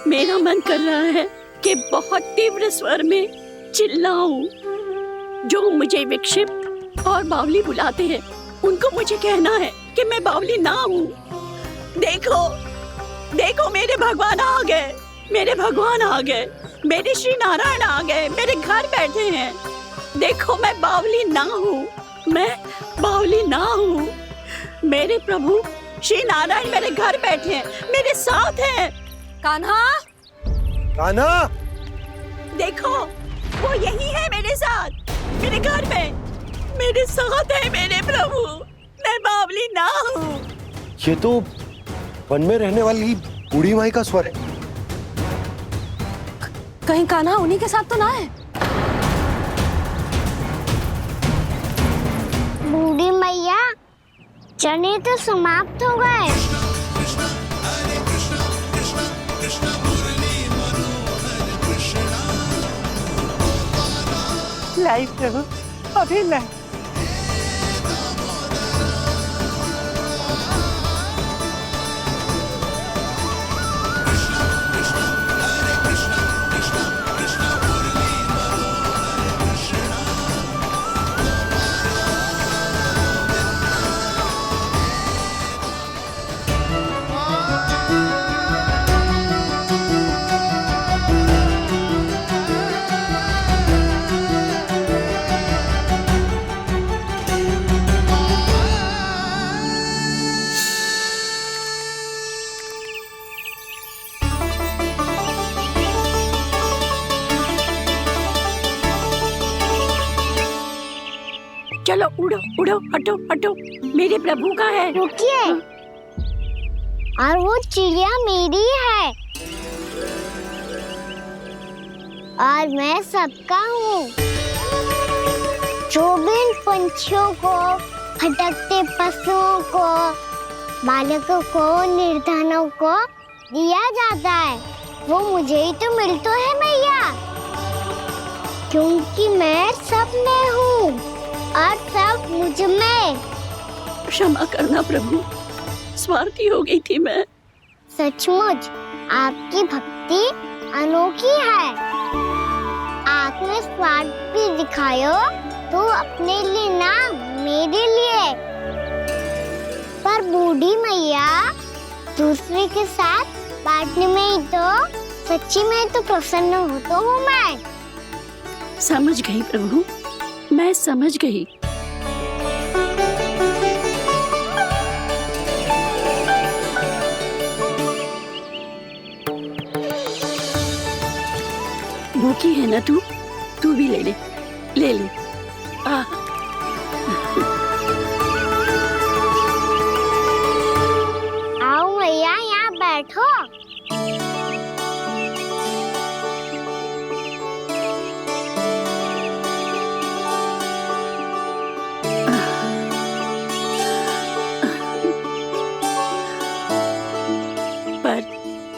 मेरा मन कर रहा है कि बहुत तीव्र स्वर में चिल्लाऊं। जो मुझे विक्षिप्त और बावली बुलाते हैं उनको मुझे कहना है कि मैं बावली ना हूँ। देखो देखो, मेरे भगवान आ गए, मेरे भगवान आ गए, मेरे श्री नारायण आ गए, मेरे घर बैठे हैं। देखो, मैं बावली ना हूँ, मैं बावली ना हूँ। मेरे प्रभु श्री नारायण मेरे घर बैठे हैं, मेरे साथ हैं। कान्हा, कान्हा, देखो वो यही है मेरे साथ, मेरे घर में मेरे साथ है मेरे प्रभु। मैं बावली ना हूँ। ये तो वन में रहने वाली बूढ़ी माई का स्वर है। कहीं कान्हा उन्हीं के साथ तो ना है? बूढ़ी मैया, चने तो समाप्त हो गए। लाई प्रभु, अभी लाई। चलो उड़ो उड़ो, हटो हटो, मेरे प्रभु का है। रुकिए, और वो चिड़िया मेरी है और मैं सबका हूँ। जो भी इन पंछियों को, भटकते पशुओं को, बालकों को, निर्धनों को दिया जाता है, वो मुझे ही तो मिलता है मैया, क्योंकि मैं सब में हूँ और सब मुझ में। क्षमा करना प्रभु, स्वार्थी हो गई थी मैं। सचमुच आपकी भक्ति अनोखी है। आपने स्वार्थ भी दिखायो तो अपने लिए ना, मेरे लिए। पर बूढ़ी मैया, दूसरे के साथ बांटने में ही तो सच्ची में तो प्रसन्न होता हूँ मैं। समझ गई प्रभु, मैं समझ गई। भूखी है ना तू? तू भी ले ले, ले ले। आओ मैया, यहाँ बैठो।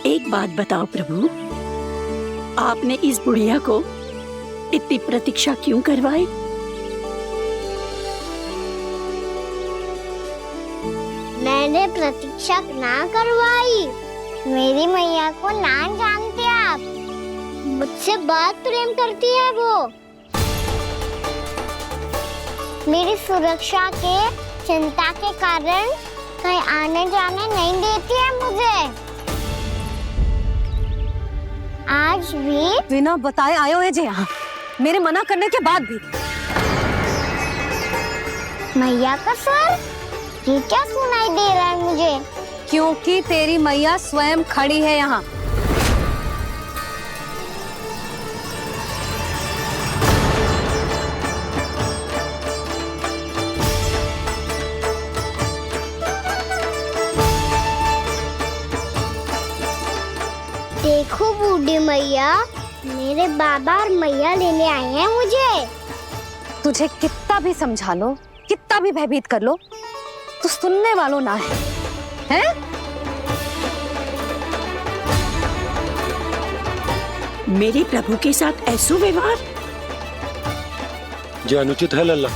एक बात बताओ प्रभु, आपने इस बुढ़िया को इतनी प्रतीक्षा क्यों करवाई? मैंने प्रतीक्षा ना करवाई। मेरी मैया को ना जानते आप, मुझसे बहुत प्रेम करती है वो। मेरी सुरक्षा के चिंता के कारण कहीं आने जाने नहीं देती है मुझे। आज भी बिना बताए आए हुए जे यहाँ, मेरे मना करने के बाद भी। मैया का स्वर, ये क्या सुनाई दे रहा है मुझे? क्योंकि तेरी मैया स्वयं खड़ी है यहाँ। देखो बूढ़ी मैया, मेरे बाबा और मैया लेने आए हैं मुझे। तुझे कितना भी समझा लो, कितना भी भयभीत कर लो, तो सुनने वालों ना है, हैं? मेरे प्रभु के साथ ऐसा व्यवहार जो अनुचित है लल्ला।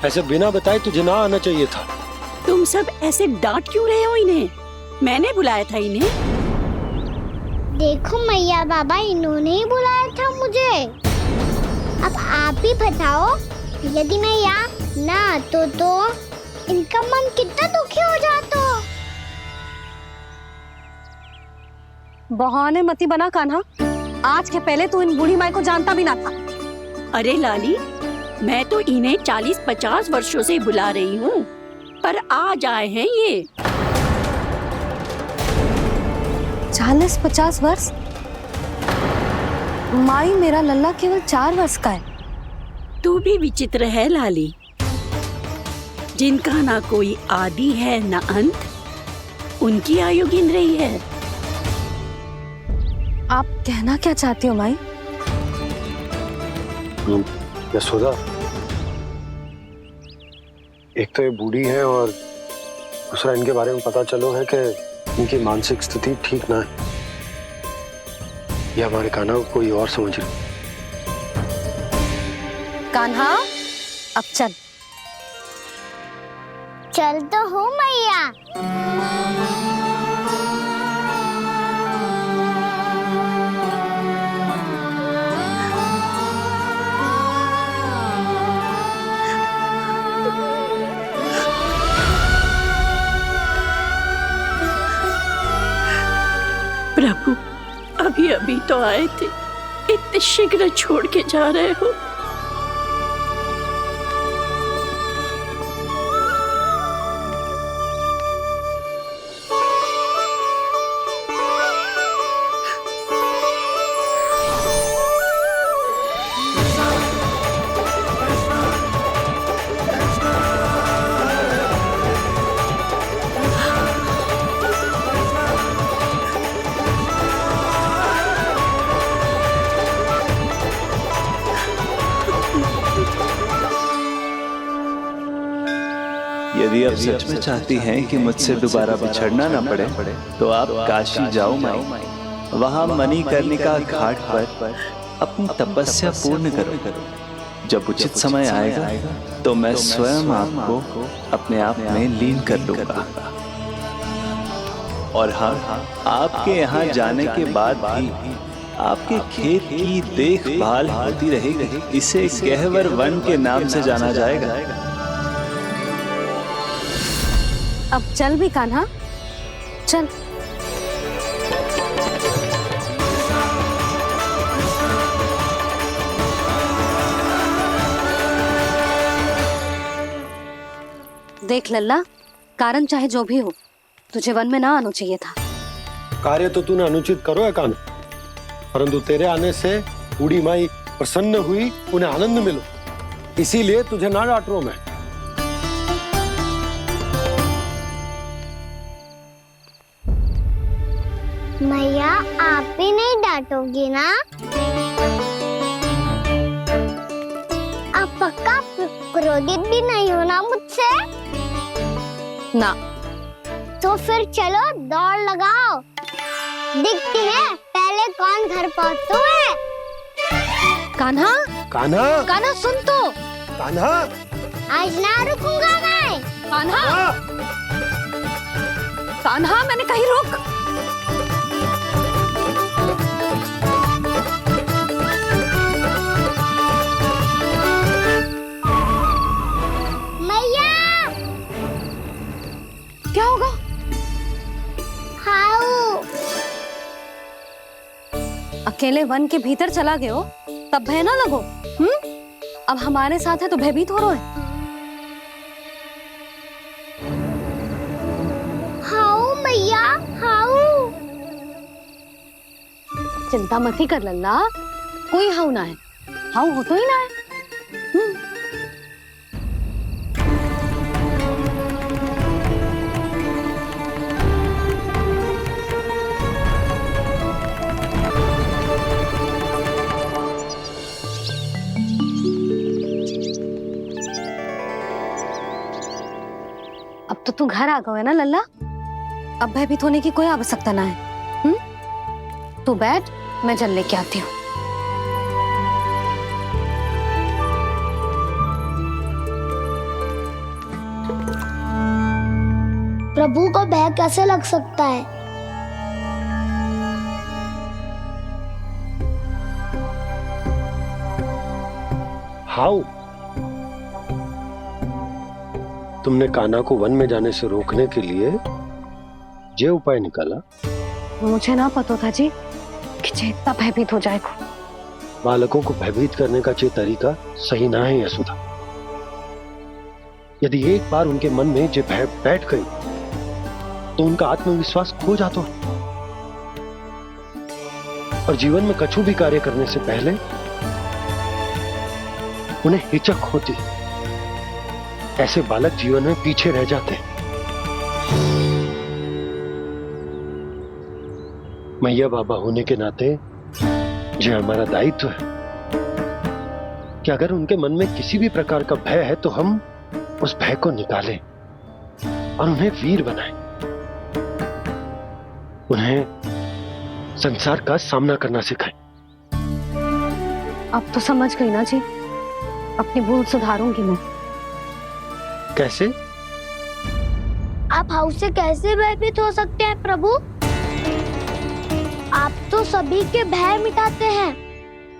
ऐसे बिना बताए तुझे ना आना चाहिए था। तुम सब ऐसे डांट क्यों रहे हो इन्हें? मैंने बुलाया था इन्हें। देखो मैया बाबा, इन्होंने ही बुलाया था मुझे। अब आप ही बताओ, यदि मैं यहाँ ना आतो तो इनका मन कितना दुखी हो जाता। बहाने मती बना कान्हा, आज के पहले तू इन बूढ़ी माई को जानता भी ना था। अरे लाली, मैं तो इन्हें 40-50 वर्षों से बुला रही हूँ, पर आज आए हैं ये। 40-50 वर्ष? माई, मेरा लल्ला केवल 4 वर्ष का है। तू भी विचित्र है लाली, जिनका ना कोई आदि है ना अंत, उनकी आयु गिन रही है। आप कहना क्या चाहती हो माई? यशोदा, एक तो ये बूढ़ी है और दूसरा इनके बारे में पता चलो है कि इनकी मानसिक स्थिति ठीक ना है। ये हमारे कान्हा को कोई और समझ रही। कान्हा, अब चल। चल तो हो मैया। प्रभु, अभी अभी तो आए थे, इतने शीघ्र छोड़ के जा रहे हो। यदि आप सच में चाहती हैं कि मुझसे दोबारा बिछड़ना न पड़े तो आप काशी जाओ माई। वहां मणिकर्णिका घाट पर अपनी तपस्या पूर्ण करो। जब उचित समय आएगा तो मैं स्वयं आपको अपने आप में लीन कर लूंगा। और हाँ, आपके यहाँ जाने के बाद भी आपके खेत की देखभाल होती रहेगी। इसे गहवर वन के नाम से जाना जाएगा। अब चल भी कान्हा, चल। देख लल्ला, कारण चाहे जो भी हो, तुझे वन में ना आना चाहिए था। कार्य तो तूने अनुचित करो है कान्हा, परंतु तेरे आने से बूढ़ी माई प्रसन्न हुई, उन्हें आनंद मिलो, इसीलिए तुझे ना डांट रहा हूं मैं। मैया, आप भी नहीं डांटोगी ना? आप पक्का क्रोधित भी नहीं हो ना मुझसे? ना। तो फिर चलो दौड़ लगाओ, दिखती है पहले कौन घर पहुंचता है। कान्हा, कान्हा, कान्हा सुन तो। कान्हा, आज ना रुकूंगा मैं। कान्हा, कान्हा, मैंने कहीं रुक। मैया, क्या होगा? हाउ अकेले वन के भीतर चला गए हो, तब भय ना लगो। अब हमारे साथ है तो भयभीत हो रहे हो। हाउ मैया, हाउ। चिंता मत ही कर लल्ला, कोई हाउ ना है। हाउ हो तो ही ना है। अब तो तू घर आ गया है ना लल्ला, अब भयभीत होने की कोई आवश्यकता ना है। तू बैठ, मैं जल लेके आती हूँ। प्रभु को भय कैसे लग सकता है? हाउ? तुमने कान्हा को वन में जाने से रोकने के लिए ये उपाय निकाला? मुझे ना पता था जी कि जे इतना भयभीत हो जाएगा। बालकों को भयभीत करने का ये तरीका सही ना है यशोदा। यदि एक बार उनके मन में ये भय बैठ गई तो उनका आत्मविश्वास खो जाता है और जीवन में कछु भी कार्य करने से पहले उन्हें हिचक होती। ऐसे बालक जीवन में पीछे रह जाते हैं। मैया बाबा होने के नाते ये हमारा दायित्व है कि अगर उनके मन में किसी भी प्रकार का भय है तो हम उस भय को निकालें और उन्हें वीर बनाएं। उन्हें संसार का सामना करना सिखाएं। अब तो समझ गई ना जी, अपनी भूल सुधारूंगी मैं। कैसे? आप हाउस से कैसे भयभीत हो सकते हैं प्रभु? आप तो सभी के भय मिटाते हैं।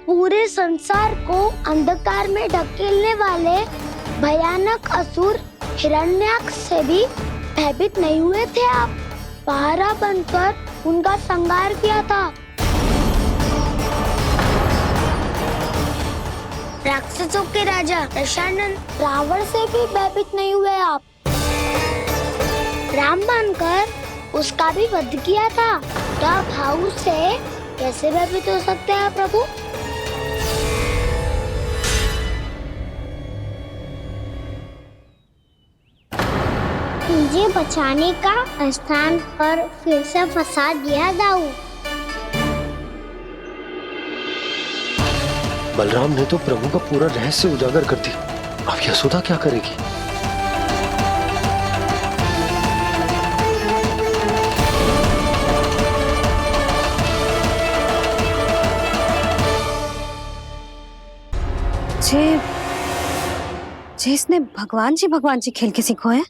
पूरे संसार को अंधकार में ढकेलने वाले भयानक असुर हिरण्याक्ष से भी भयभीत नहीं हुए थे आप। पहरा बनकर उनका संहार किया था। राक्षसों के राजा दशानन रावण से भी भयभीत नहीं हुए आप। राम बनकर उसका भी वध किया था। तो आप हाउस से कैसे भयभीत हो सकते हैं प्रभु? मुझे बचाने का स्थान पर फिर से फंसा दिया दाऊ। बलराम ने तो प्रभु का पूरा रहस्य उजागर कर दिया। अब यशोदा क्या करेगी? जे इसने भगवान जी खेल के सीखो है,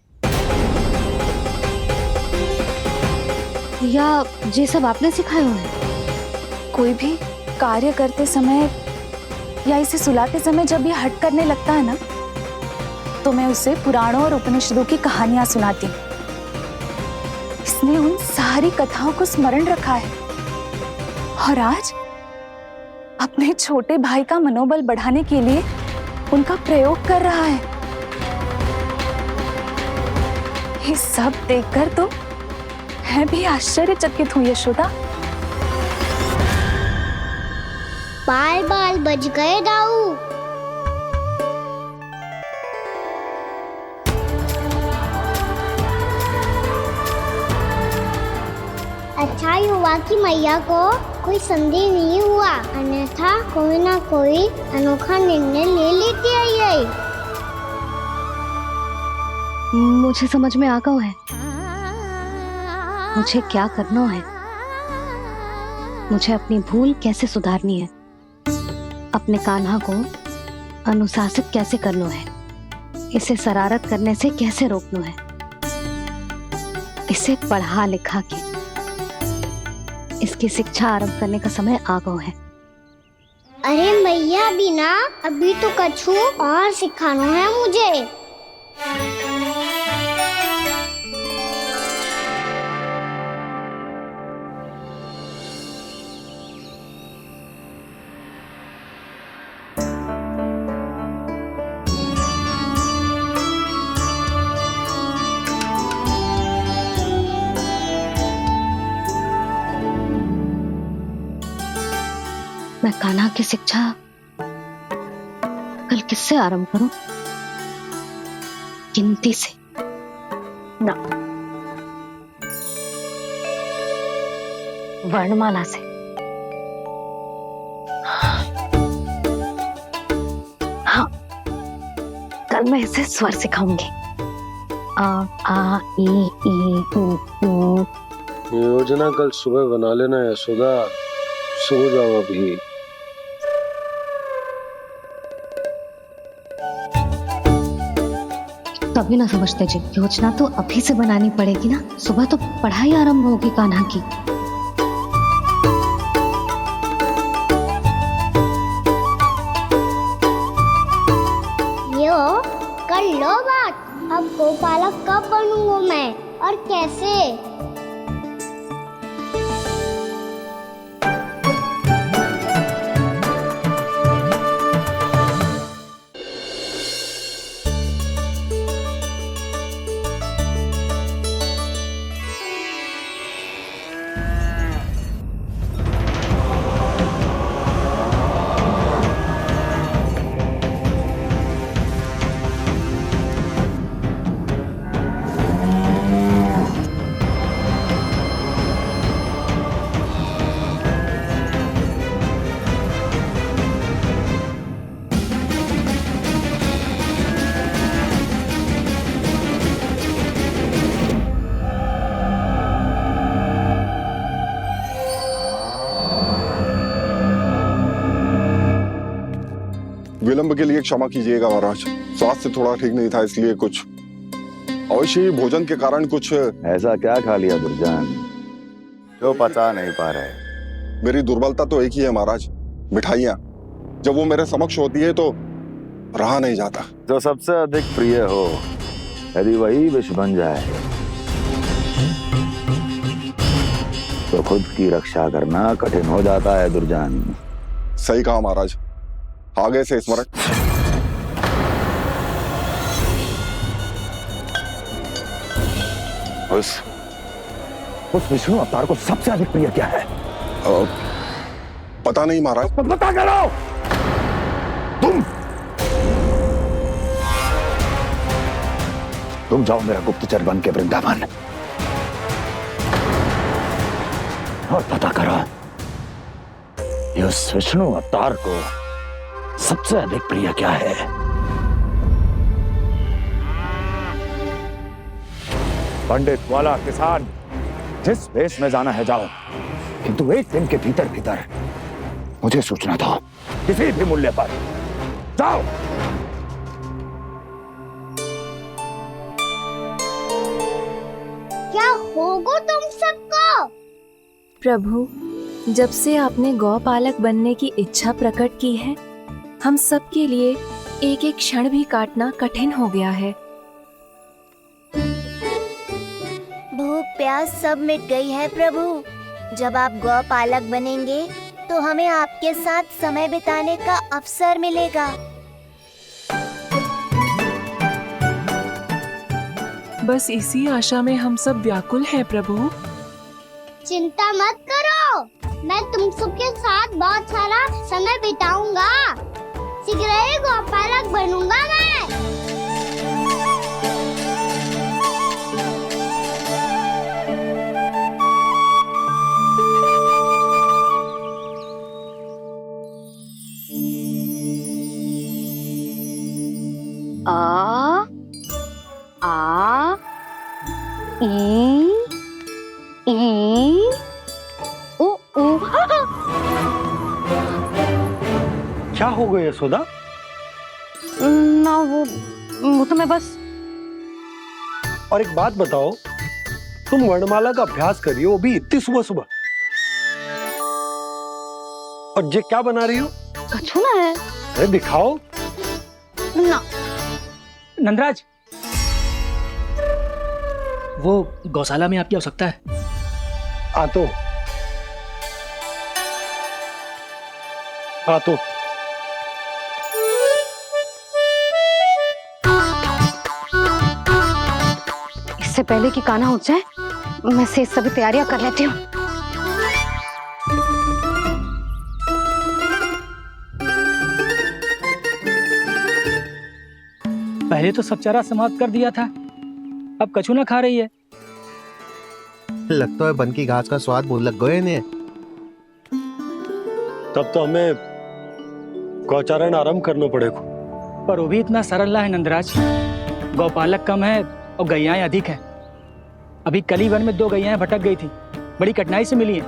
या ये सब आपने सिखाए हुए हैं? कोई भी कार्य करते समय या इसे सुलाते समय जब ये हट करने लगता है ना, तो मैं उसे पुराणों और उपनिषदों की कहानियां सुनाती हूँ। इसने उन सारी कथाओं को स्मरण रखा है और आज अपने छोटे भाई का मनोबल बढ़ाने के लिए उनका प्रयोग कर रहा है। ये सब देखकर तो मैं भी आश्चर्यचकित हूँ यशोदा। बाल बज गए दाऊ। अच्छा ही हुआ कि मैया को कोई संदेह नहीं हुआ, अन्यथा कोई ना कोई अनोखा निर्णय ले लेती है ये। मुझे समझ में आ गया है मुझे क्या करना है। मुझे अपनी भूल कैसे सुधारनी है, अपने कान्हा को अनुशासित कैसे करना है, इसे शरारत करने से कैसे रोकना है, इसे पढ़ा लिखा के इसकी शिक्षा आरंभ करने का समय आ गया है। अरे मैया बिना अभी तो कछु और सिखाना है मुझे। मैं कान्हा की शिक्षा कल किससे आरंभ करूं? गिनती से ना, वर्णमाला से। हाँ, कल मैं इसे स्वर सिखाऊंगी। आ आ ई ऊ। योजना कल सुबह बना लेना यशोदा, सो जाओ अभी। तभी ना समझते जी, योजना तो अभी से बनानी पड़ेगी ना। सुबह तो पढ़ाई आरंभ होगी कान्हा की। और कैसे? विलंब के लिए क्षमा कीजिएगा महाराज, स्वास्थ्य थोड़ा ठीक नहीं था, इसलिए कुछ अवश्य ही भोजन के कारण कुछ। ऐसा क्या खा लिया दुर्जन जो पता नहीं पा रहे? मेरी दुर्बलता तो एक ही है महाराज, मिठाइयाँ। जब वो मेरे समक्ष होती है तो रहा नहीं जाता। जो सबसे अधिक प्रिय हो, यदि वही विष बन जाए तो खुद की रक्षा करना कठिन हो जाता है दुर्जन। सही कहा महाराज, आगे से स्मरण। उस विष्णु अवतार को सबसे अधिक प्रिय क्या है? पता नहीं महाराज। बता करो तुम जाओ मेरा गुप्तचर बन के वृंदावन और पता करो ये उस विष्णु अवतार को सबसे अधिक प्रिय क्या है। पंडित वाला किसान जिस वेश में जाना है जाओ, किंतु एक दिन के भीतर भीतर मुझे सूचना दो, किसी भी मूल्य पर। जाओ। क्या होगा तुम सबको? प्रभु, जब से आपने गौपालक बनने की इच्छा प्रकट की है, हम सब के लिए एक एक क्षण भी काटना कठिन हो गया है। भूख प्यास सब मिट गई है प्रभु। जब आप गौपालक बनेंगे तो हमें आपके साथ समय बिताने का अवसर मिलेगा। बस इसी आशा में हम सब व्याकुल हैं प्रभु। चिंता मत करो, मैं तुम सबके साथ बहुत सारा समय बिताऊंगा। शीघ्र ही गौपालक बनूंगा मैं। आ आ ई उ उ। क्या हो गया यशोदा? ना वो तो मैं बस। और एक बात बताओ, तुम वर्णमाला का अभ्यास कर रही हो, वो भी इतनी सुबह सुबह, और ये क्या बना रही हो? कछुआ है। अरे दिखाओ ना। नंदराज, वो गौशाला में आपकी आवश्यकता है। आ तो इससे पहले कि कान्हा उठ जाए, मैं से सभी तैयारियां कर लेती हूँ। पहले तो सब चारा समाप्त कर दिया था, अब कछू ना खा रही है। लगता है बन की घास का स्वाद भूल लग गए इन्हें। तब तो हमें गौचारण आरंभ करना पड़ेगा। पर वो भी इतना सरल ना है नंदराज। गौपालक कम है और गैयाएं अधिक है। अभी कली वन में 2 गैयाएं भटक गई थी, बड़ी कठिनाई से मिली हैं।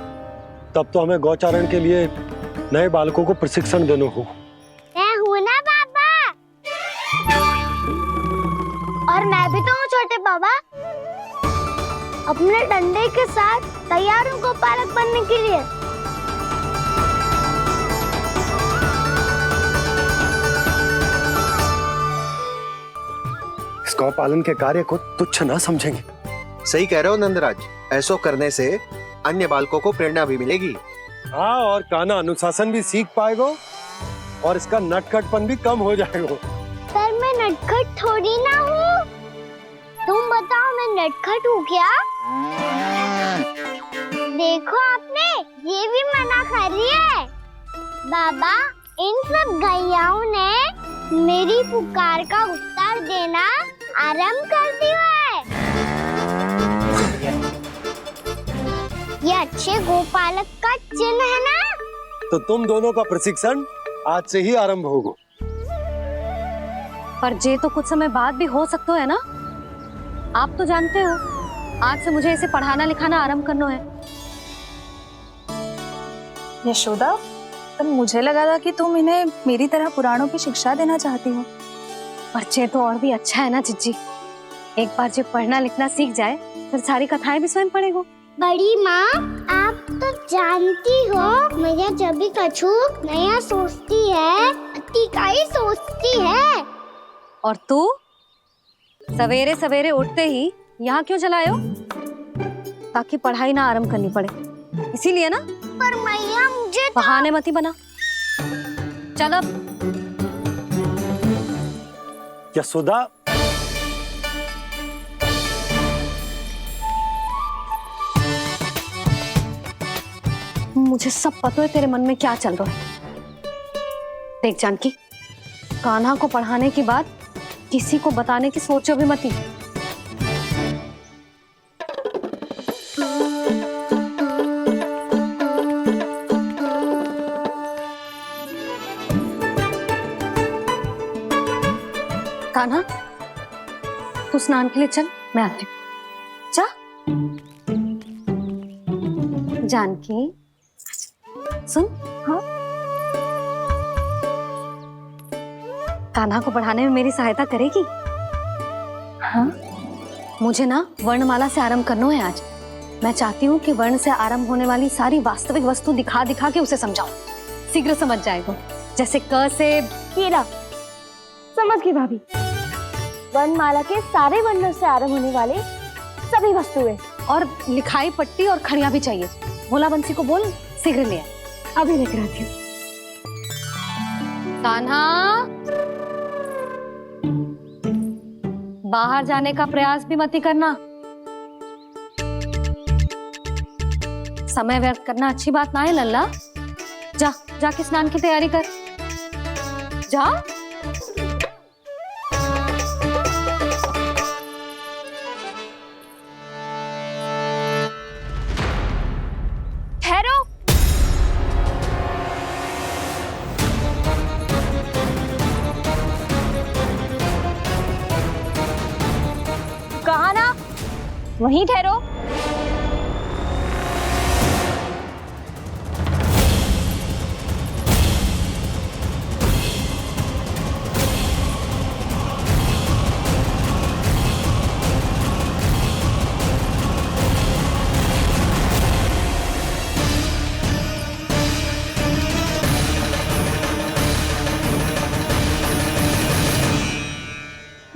तब तो हमें गौचारण के लिए नए बालकों को प्रशिक्षण देना होगा। मैं हूँ ना बाबा, और मैं भी तो हूँ छोटे बाबा। अपने डंडे के साथ तैयार हूँ गौपालक बनने के लिए। इस गौ पालन के कार्य को तुच्छ ना समझेंगे, सही कह रहे हो नंदराज, ऐसा करने से अन्य बालकों को प्रेरणा भी मिलेगी। हाँ, और कान्हा अनुशासन भी सीख पाएगा और इसका नटखटपन भी कम हो जाएगा। पर मैं नटखट थोड़ी ना हूँ। तुम बताओ मैं नटखट हूँ क्या? देखो आपने ये भी मना कर रही है। बाबा, इन सब गैयाओं ने मेरी पुकार का उत्तर देना आरंभ कर दिया है। ये अच्छे गोपालक का चिन्ह है ना? तो तुम दोनों का प्रशिक्षण आज से ही आरंभ होगा। पर जे तो कुछ समय बाद भी हो सकता है ना। आप तो जानते हो आज से मुझे इसे पढ़ाना लिखाना आरंभ करना है। यशोदा, पर मुझे लगा था कि तुम इन्हें मेरी तरह पुराणों की शिक्षा देना चाहती हो। पर जे तो और भी अच्छा है ना जिज्जी। एक बार जब पढ़ना लिखना सीख जाए फिर सारी कथाएं भी स्वयं पढ़ेगा। बड़ी माँ, आप तो जानती हो मैया जब भी कछु नया सोचती है अतिकाई सोचती है। और तू सवेरे सवेरे उठते ही यहाँ क्यों चलायो? ताकि पढ़ाई ना आरंभ करनी पड़े, इसीलिए ना। पर मैया मुझे बहाने मती बना। चल अब। यशोदा, मुझे सब पता है तेरे मन में क्या चल रहा है। देख जानकी, कान्हा को पढ़ाने की बात किसी को बताने की सोचो भी मती। कान्हा, तू स्नान के लिए चल, मैं आती हूँ। जा। जानकी सुन। हाँ, कान्हा को पढ़ाने में मेरी सहायता करेगी? हाँ, मुझे ना वर्णमाला से आरंभ करना है आज। मैं चाहती हूँ कि वर्ण से आरंभ होने वाली सारी वास्तविक वस्तु दिखा दिखा के उसे समझाऊं। शीघ्र समझ जाएगा। जैसे क से कीड़ा। समझ गई भाभी। वर्णमाला के सारे वर्णों से आरंभ होने वाले सभी वस्तुएं। और लिखाई पट्टी और खड़िया भी चाहिए। भोला बंसी को बोल शीघ्र ले आए। अभी लेकर आती हूँ। कान्हा, बाहर जाने का प्रयास भी मत करना। समय व्यर्थ करना अच्छी बात ना है लल्ला। जा, जाके स्नान की तैयारी कर। जा। ठहरो। कहा ना, वहीं ठहरो।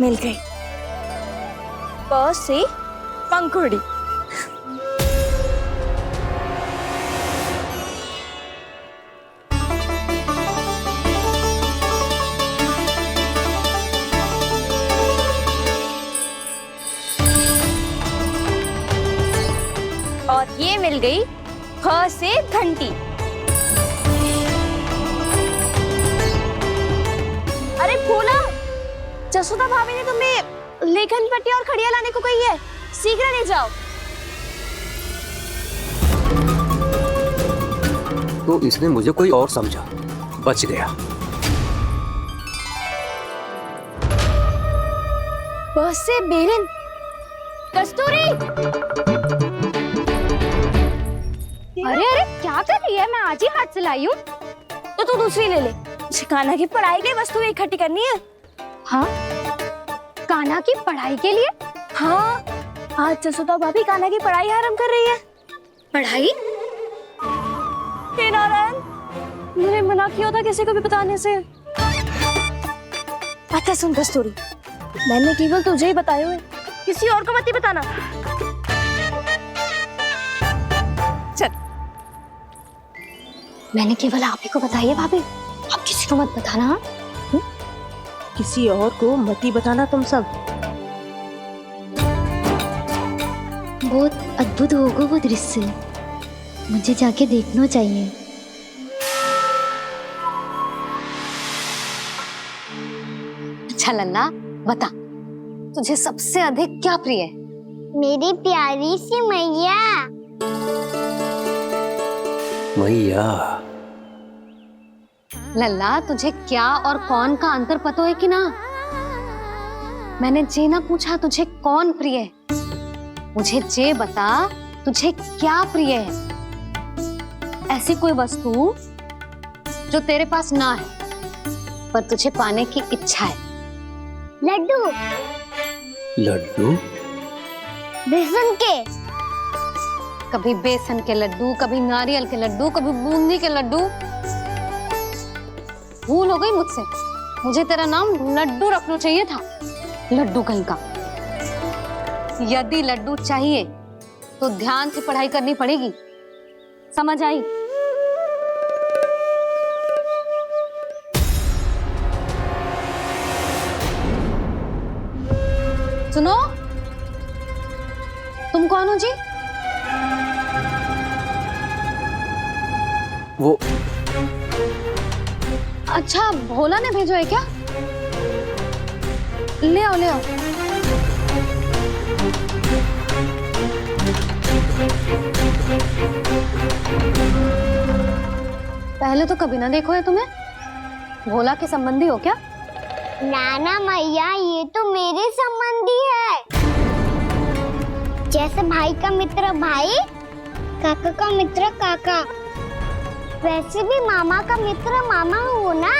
मिल गई। प से पंखुड़ी। और ये मिल गई ख से घंटी। अरे भोला, जसोदा भाभी ने तुम्हें लेखन पट्टी और खड़िया लाने को कही है, शीघ्र ले जाओ। तो इसने मुझे कोई और समझा, बच गया। बस से बेलन। कस्तूरी। अरे अरे क्या कर रही है? मैं आज ही हाथ से लाई हूँ। तो तू दूसरी ले ले। कान्हा की पढ़ाई की वस्तुएं इकट्ठी करनी है। हाँ, कान्हा की पढ़ाई के लिए? हाँ, आज जसोदा भाभी कान्हा की पढ़ाई आरंभ कर रही है। पढ़ाई? हे नारायण, मैंने मना किया था किसी को भी बताने से। अच्छा सुन कस्तूरी, मैंने केवल तुझे ही बताया है, किसी और को मत ही बताना। मैंने केवल आप ही को बताई है भाभी, आप किसी को मत बताना। हाँ? किसी और को मत ही बताना तुम सब। बहुत अद्भुत होगा वो दृश्य, मुझे जाके देखना चाहिए। अच्छा लल्ला, बता तुझे सबसे अधिक क्या प्रिय है? मेरी प्यारी सी मैया। मैया। लल्ला, तुझे क्या और कौन का अंतर पता है कि ना? मैंने जे ना पूछा तुझे कौन प्रिय है, मुझे जे बता तुझे क्या प्रिय है। ऐसी कोई वस्तु जो तेरे पास ना है पर तुझे पाने की इच्छा है। लड्डू। लड्डू? बेसन के। कभी बेसन के लड्डू, कभी नारियल के लड्डू, कभी बूंदी के लड्डू। भूल हो गई मुझसे, मुझे तेरा नाम लड्डू रखना चाहिए था। लड्डू कहीं का। यदि लड्डू चाहिए तो ध्यान से पढ़ाई करनी पड़ेगी, समझ आई? सुनो, तुम कौन हो जी? वो अच्छा, भोला ने भेजो है क्या? ले आओ ले आओ। पहले तो कभी ना देखो है तुम्हें। भोला के संबंधी हो क्या? नाना मैया, ये तो मेरे संबंधी है। जैसे भाई का मित्र भाई, काका का मित्र काका, वैसे भी मामा का मित्र मामा हो ना,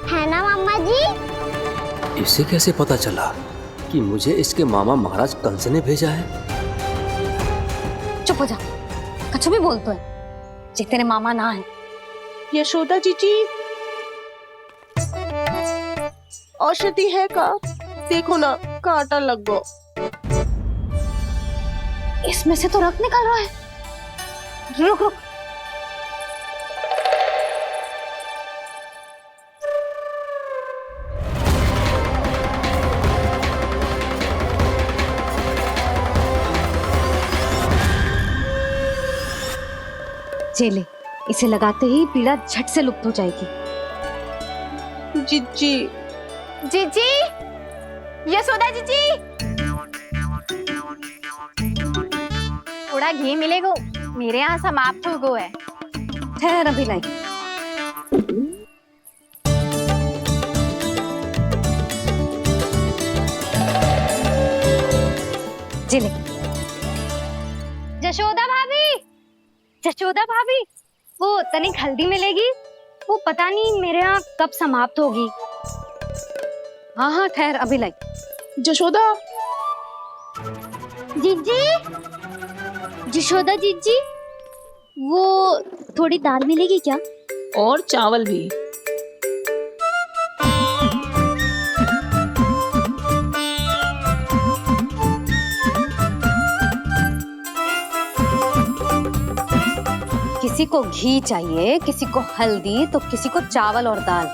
है ना मामा जी? इसे कैसे पता चला कि मुझे इसके मामा महाराज कंस ने भेजा है? चुप हो जा, कछु भी बोलते है जे तेरे मामा ना है। यशोदा जीजी, औषधि है का? देखो ना, कांटा लग गो। इसमें से तो रक्त निकल रहा है। रुक रुक। चले, इसे लगाते ही पीड़ा झट से लुप्त हो जाएगी। जीजी, जीजी, यशोदा जीजी, थोड़ा घी मिलेगा? मेरे यहाँ समाप्त हो गया है। ठहर अभी लाई। जिले। जशोदा भाभी, जशोदा भाभी, वो तनिक हल्दी मिलेगी? वो पता नहीं मेरे यहाँ कब समाप्त होगी। हाँ हाँ ठहर अभी लाई। जशोदा। जीजी, जशोदा जीजी, वो थोड़ी दाल मिलेगी क्या? और चावल भी। किसी को घी चाहिए, किसी को हल्दी, तो किसी को चावल और दाल।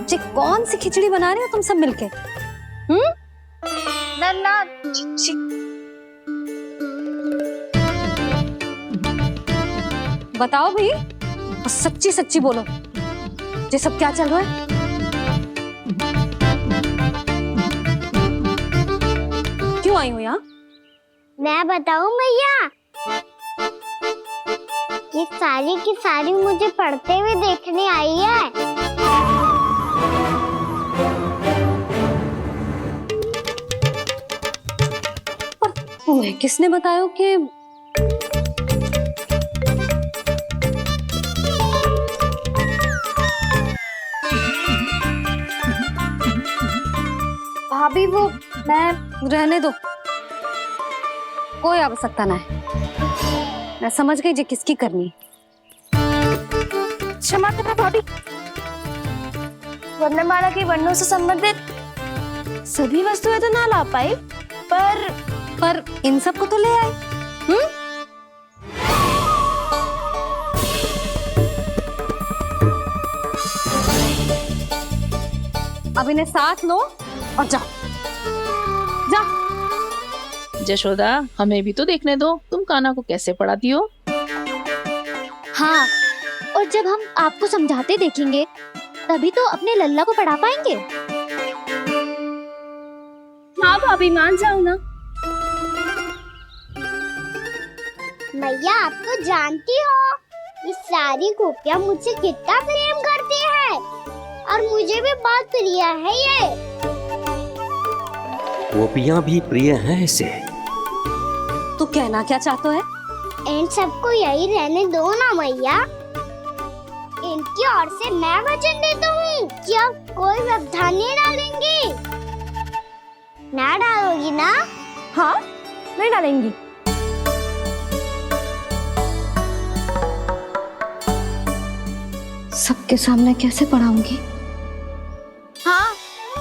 जे कौन सी खिचड़ी बना रहे हो तुम सब मिलके? नन्ना, बताओ भाई, सच्ची सच्ची बोलो, ये सब क्या चल रहा है? क्यों आई हो यहाँ? मैं बताऊं भैया, ये सारी की सारी मुझे पढ़ते हुए देखने आई है। पर तुम्हें किसने बताया कि भाभी वो मैं रहने दो, कोई आवश्यकता ना है। मैं समझ गई जी किसकी करनी। क्षमा करना भाभी, वर्णमाला के वर्णों से संबंधित सभी वस्तुएं तो ना ला पाई, पर इन सब को तो ले आए। अब इन्हें साथ लो और जाओ जा। जशोदा, हमें भी तो देखने दो तुम कान्हा को कैसे पढ़ाती हो। हाँ, और जब हम आपको समझाते देखेंगे तभी तो अपने लल्ला को पढ़ा पाएंगे। हाँ भाभी, मान जाओ ना। मैया, आप तो जानती हो ये सारी गोपियाँ मुझसे कितना प्रेम करती है और मुझे भी बहुत प्रिय है ये। गोपियाँ भी प्रिय हैं इसे। तू कहना क्या चाहता है? इन सबको यही रहने दो ना मैया। इनकी ओर से मैं वचन देता हूँ कि अब कोई व्यवधान नहीं डालेंगी। ना डालोगी ना? हाँ, नहीं डालेंगी। सबके सामने कैसे पढ़ाऊंगी? हाँ,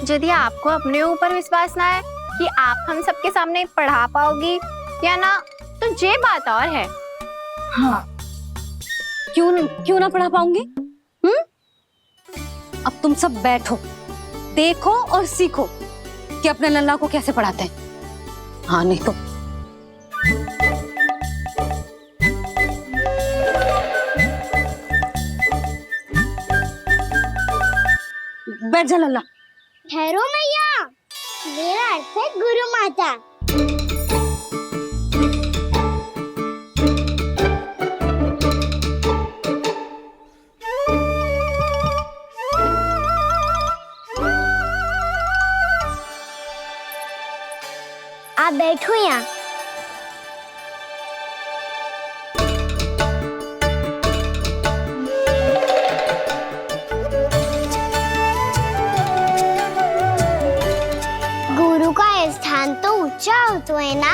यदि आपको अपने ऊपर विश्वास ना है कि आप हम सबके सामने पढ़ा पाओगी या ना, तो ये बात और है। हाँ, क्यों ना पढ़ा पाऊंगी? अब तुम सब बैठो, देखो और सीखो कि अपने लल्ला को कैसे पढ़ाते हैं। हाँ, नहीं तो बैठ जा लल्ला। ठहरो मैया, मेरा अर्थ है गुरु माता। आप बैठो यहाँ। गुरु का स्थान तो ऊंचा होता है ना?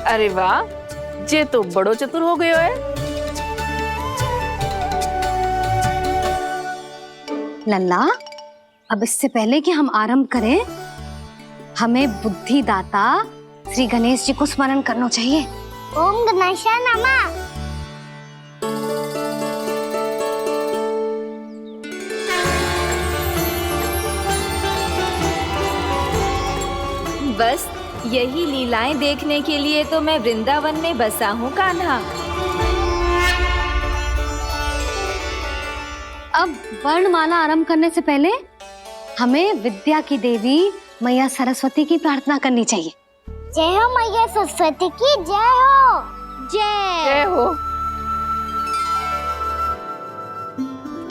अरे वाह, जे तो बड़ो चतुर हो गयो है। लल्ला, अब इससे पहले कि हम आरंभ करें, हमें बुद्धिदाता श्री गणेश जी को स्मरण करना चाहिए। ओम गणेशाय नमः। बस यही लीलाएं देखने के लिए तो मैं वृंदावन में बसा हूँ कान्हा। अब वर्णमाला आरंभ करने से पहले हमें विद्या की देवी मैया सरस्वती की प्रार्थना करनी चाहिए। जय हो मैया सरस्वती की, जय हो। जय हो।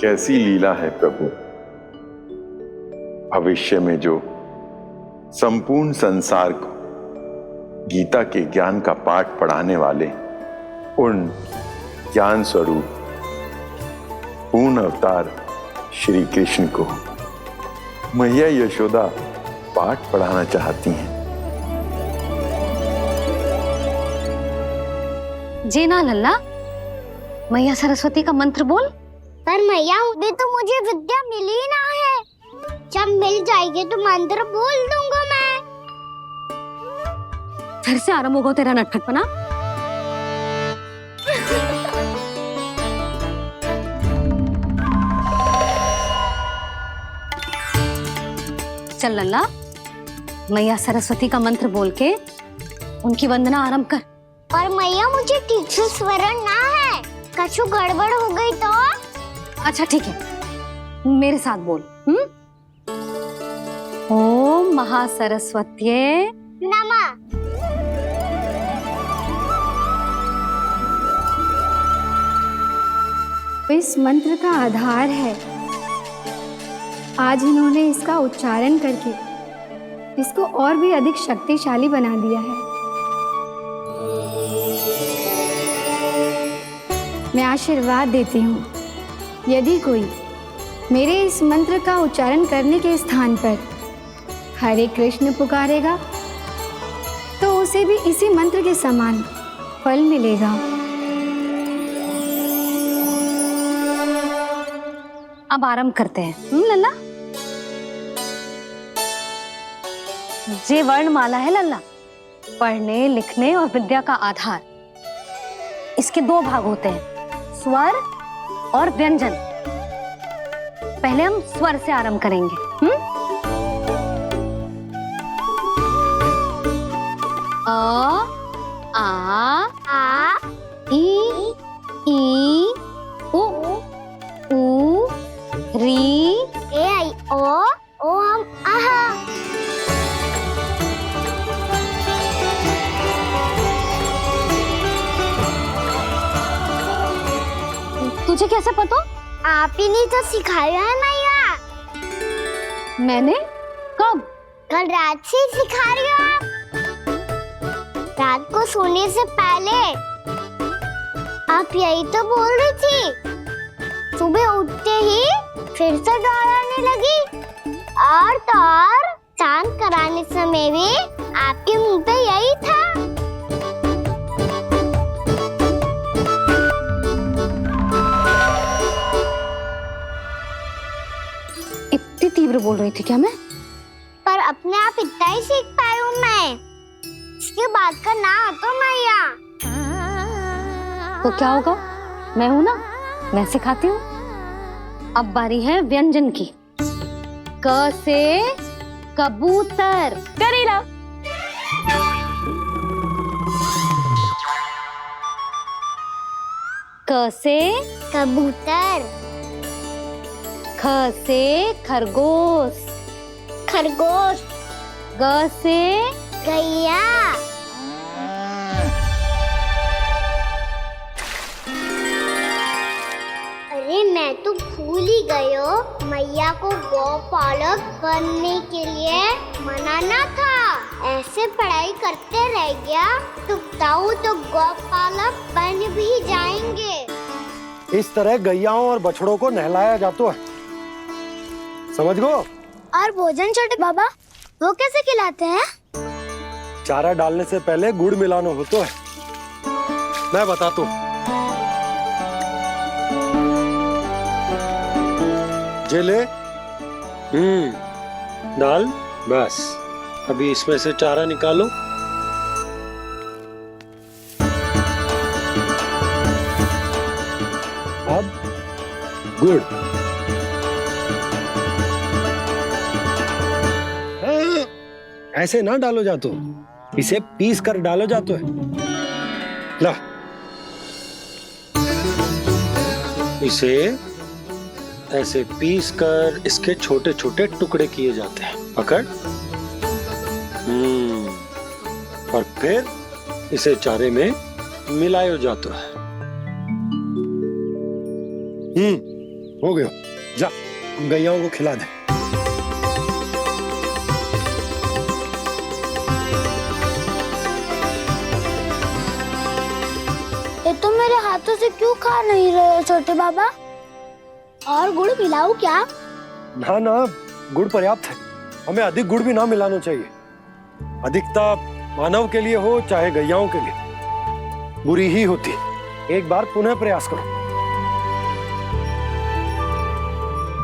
कैसी लीला है प्रभु। भविष्य में जो संपूर्ण संसार को गीता के ज्ञान का पाठ पढ़ाने वाले उन ज्ञान स्वरूप पूर्ण अवतार श्री कृष्ण को मैया यशोदा पाठ पढ़ाना चाहती हैं। जी ना लल्ला, मैया सरस्वती का मंत्र बोल। पर मैया, अभी तो मुझे विद्या मिली ना है। जब मिल जाएगी तो मंत्र बोल दूंगा मैं। फिर से आरंभ होगा तेरा नटखटपना। चल लल्ला, मैया सरस्वती का मंत्र बोल के उनकी वंदना आरंभ कर। पर मैया, मुझे ठीक से स्मरण ना है, कछु गड़बड़ हो गई तो? अच्छा ठीक है, मेरे साथ बोल। ओम महासरस्वत्यै नमः। इस मंत्र का आधार है। आज इन्होंने इसका उच्चारण करके इसको और भी अधिक शक्तिशाली बना दिया है। मैं आशीर्वाद देती हूँ, यदि कोई मेरे इस मंत्र का उच्चारण करने के स्थान पर हरे कृष्ण पुकारेगा तो उसे भी इसी मंत्र के समान फल मिलेगा। अब आरंभ करते हैं। लल्ला, ये वर्णमाला है लल्ला, पढ़ने लिखने और विद्या का आधार। इसके दो भाग होते हैं, स्वर और व्यंजन। पहले हम स्वर से आरंभ करेंगे। अ, आ, ई, उ, री, ए आई ओ हम आहा। तुझे कैसे पता? आप ही ने तो सिखाया है मैया। मैंने? कब? कल रात से सिखा रही हो आप। रात को सोने से पहले आप यही तो बोल रही थी। सुबह उठते ही फिर से दोहराने लगी। और तो और चांद कराने समय भी आपके मुंह पे यही था। इतनी तीव्र बोल रही थी क्या मैं? पर अपने आप इतना ही सीख पाई हूँ मैं। इसके बाद का ना तो मैया। तो क्या होगा? मैं हूं ना, मैं सिखाती हूँ। अब बारी है व्यंजन की। क से कबूतर। करेला। क से कबूतर। ख से खरगोश। खरगोश। ग से गैया। अरे मैं तो भूल ही गई हो, मैया को गौपालक बनने के लिए मनाना था। ऐसे पढ़ाई करते रह गया तो ताऊ तो गौपालक बन भी जाएंगे। इस तरह गैयाओं और बछड़ों को नहलाया जाता है, समझ गो। और भोजन छोटे बाबा वो कैसे खिलाते हैं? चारा डालने से पहले गुड़ मिलाना होता है। मैं बताता हूँ। जेले डाल, बस अभी इसमें से चारा निकालो। अब गुड़। ऐसे ना डालो जातो, इसे पीस कर डालो जातो है। ला, इसे ऐसे पीस कर इसके छोटे छोटे टुकड़े किए जाते हैं। पकड़। और फिर इसे चारे में मिलाया जाता है। हो गया। जा, गैयाओं को खिला दे। ये तो मेरे हाथों से क्यों खा नहीं रहे हो छोटे बाबा? और गुड़ मिलाऊं क्या? ना ना, गुड़ पर्याप्त है। हमें अधिक गुड़ भी ना मिलाना चाहिए। अधिकता मानव के लिए हो चाहे गैयाओं के लिए बुरी ही होती। एक बार पुनः प्रयास करो।